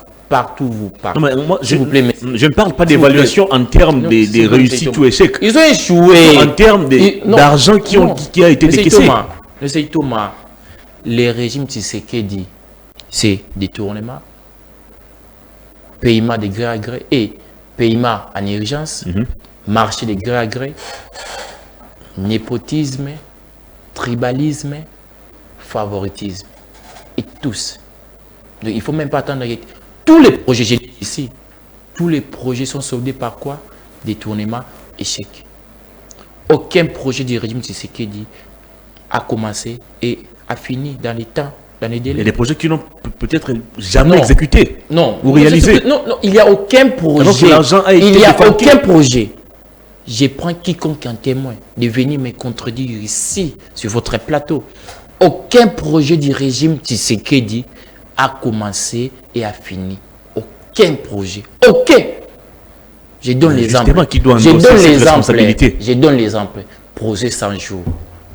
je ne parle pas d'évaluation en termes de réussite ou échec. Ils ont échoué. En termes d'argent qui a été décaissé. Monsieur Thomas, les régimes Tshisekedi, c'est détournement, paiement de gré à gré et paiement en urgence, marché de gré à gré, népotisme, tribalisme, favoritisme. Et tous. Donc, il ne faut même pas attendre. Tous les projets, j'ai dit ici, tous les projets sont soldés par quoi? Détournement, échec. Aucun projet du régime Tshisekedi a commencé et a fini dans les temps, dans les délais. Il y a des projets qui n'ont peut-être jamais exécuté ou réalisé. Non, il n'y a aucun projet. Alors que l'argent a été il n'y a aucun projet. Je prends quiconque en témoin de venir me contredire ici, sur votre plateau. Aucun projet du régime Tshisekedi a commencé et a fini. Aucun projet. Aucun. Je donne l'exemple. Je donne l'exemple. Projet 100 jours.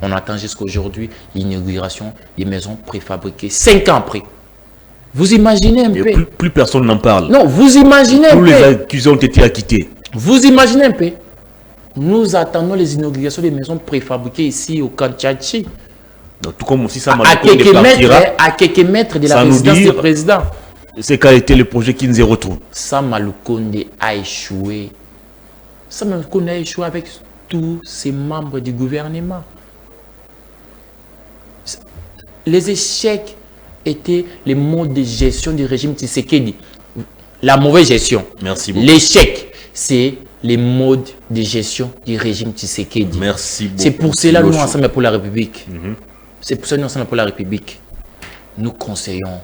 On attend jusqu'aujourd'hui l'inauguration des maisons préfabriquées. 5 ans après. Vous imaginez un peu. Plus personne n'en parle. Non, vous imaginez un peu. Tous les accusés ont été acquittés. Vous imaginez un peu. Nous attendons les inaugurations des maisons préfabriquées ici au Kanchachi. Donc, tout comme si ça à quelques mètres de la résidence du président. C'est qu'a été le projet Kin Zero Trou. Samalukonde a échoué. Samalukonde a échoué avec tous ses membres du gouvernement. les échecs étaient les modes de gestion du régime Tshisekedi. La mauvaise gestion. Merci beaucoup. L'échec, c'est les modes de gestion du régime Tshisekedi. Merci beaucoup. C'est pour cela nous, Ensemble pour la République, c'est pour ça nous, Ensemble pour la République, nous conseillons,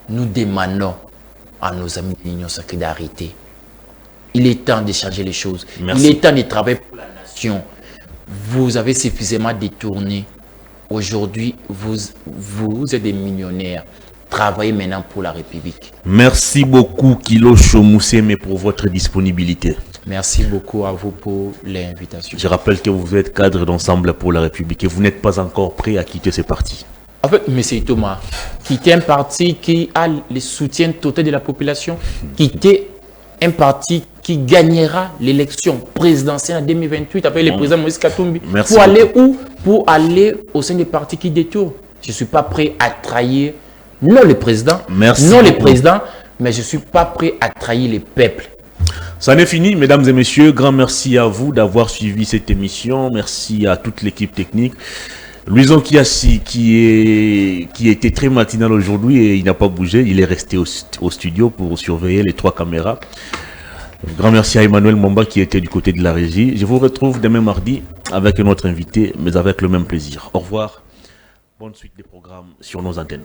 nous demandons à nos amis de l'Union sacrée d'arrêter. Il est temps de changer les choses. Merci. Il est temps de travailler pour la nation. Vous avez suffisamment détourné. Aujourd'hui, vous êtes des millionnaires. Travaillez maintenant pour la République. Merci beaucoup, Kilo Chomousseme, pour votre disponibilité. Merci beaucoup à vous pour l'invitation. Je rappelle que vous êtes cadre d'Ensemble pour la République et vous n'êtes pas encore prêt à quitter ce parti. En fait, M. Thomas, quitter un parti qui a le soutien total de la population, quitter un parti qui gagnera l'élection présidentielle en 2028 avec le président Moïse Katumbi. Merci pour beaucoup. aller où? Pour aller au sein des partis qui détournent. Je ne suis pas prêt à trahir, non le président, Merci non le beaucoup. président, mais je ne suis pas prêt à trahir les peuples. Ça n'est fini, mesdames et messieurs. Grand merci à vous d'avoir suivi cette émission. Merci à toute l'équipe technique. Louison Kiassi, qui était très matinal aujourd'hui et il n'a pas bougé. Il est resté au studio pour surveiller les 3 caméras. Grand merci à Emmanuel Momba qui était du côté de la régie. Je vous retrouve demain mardi avec un autre invité, mais avec le même plaisir. Au revoir. Bonne suite des programmes sur nos antennes.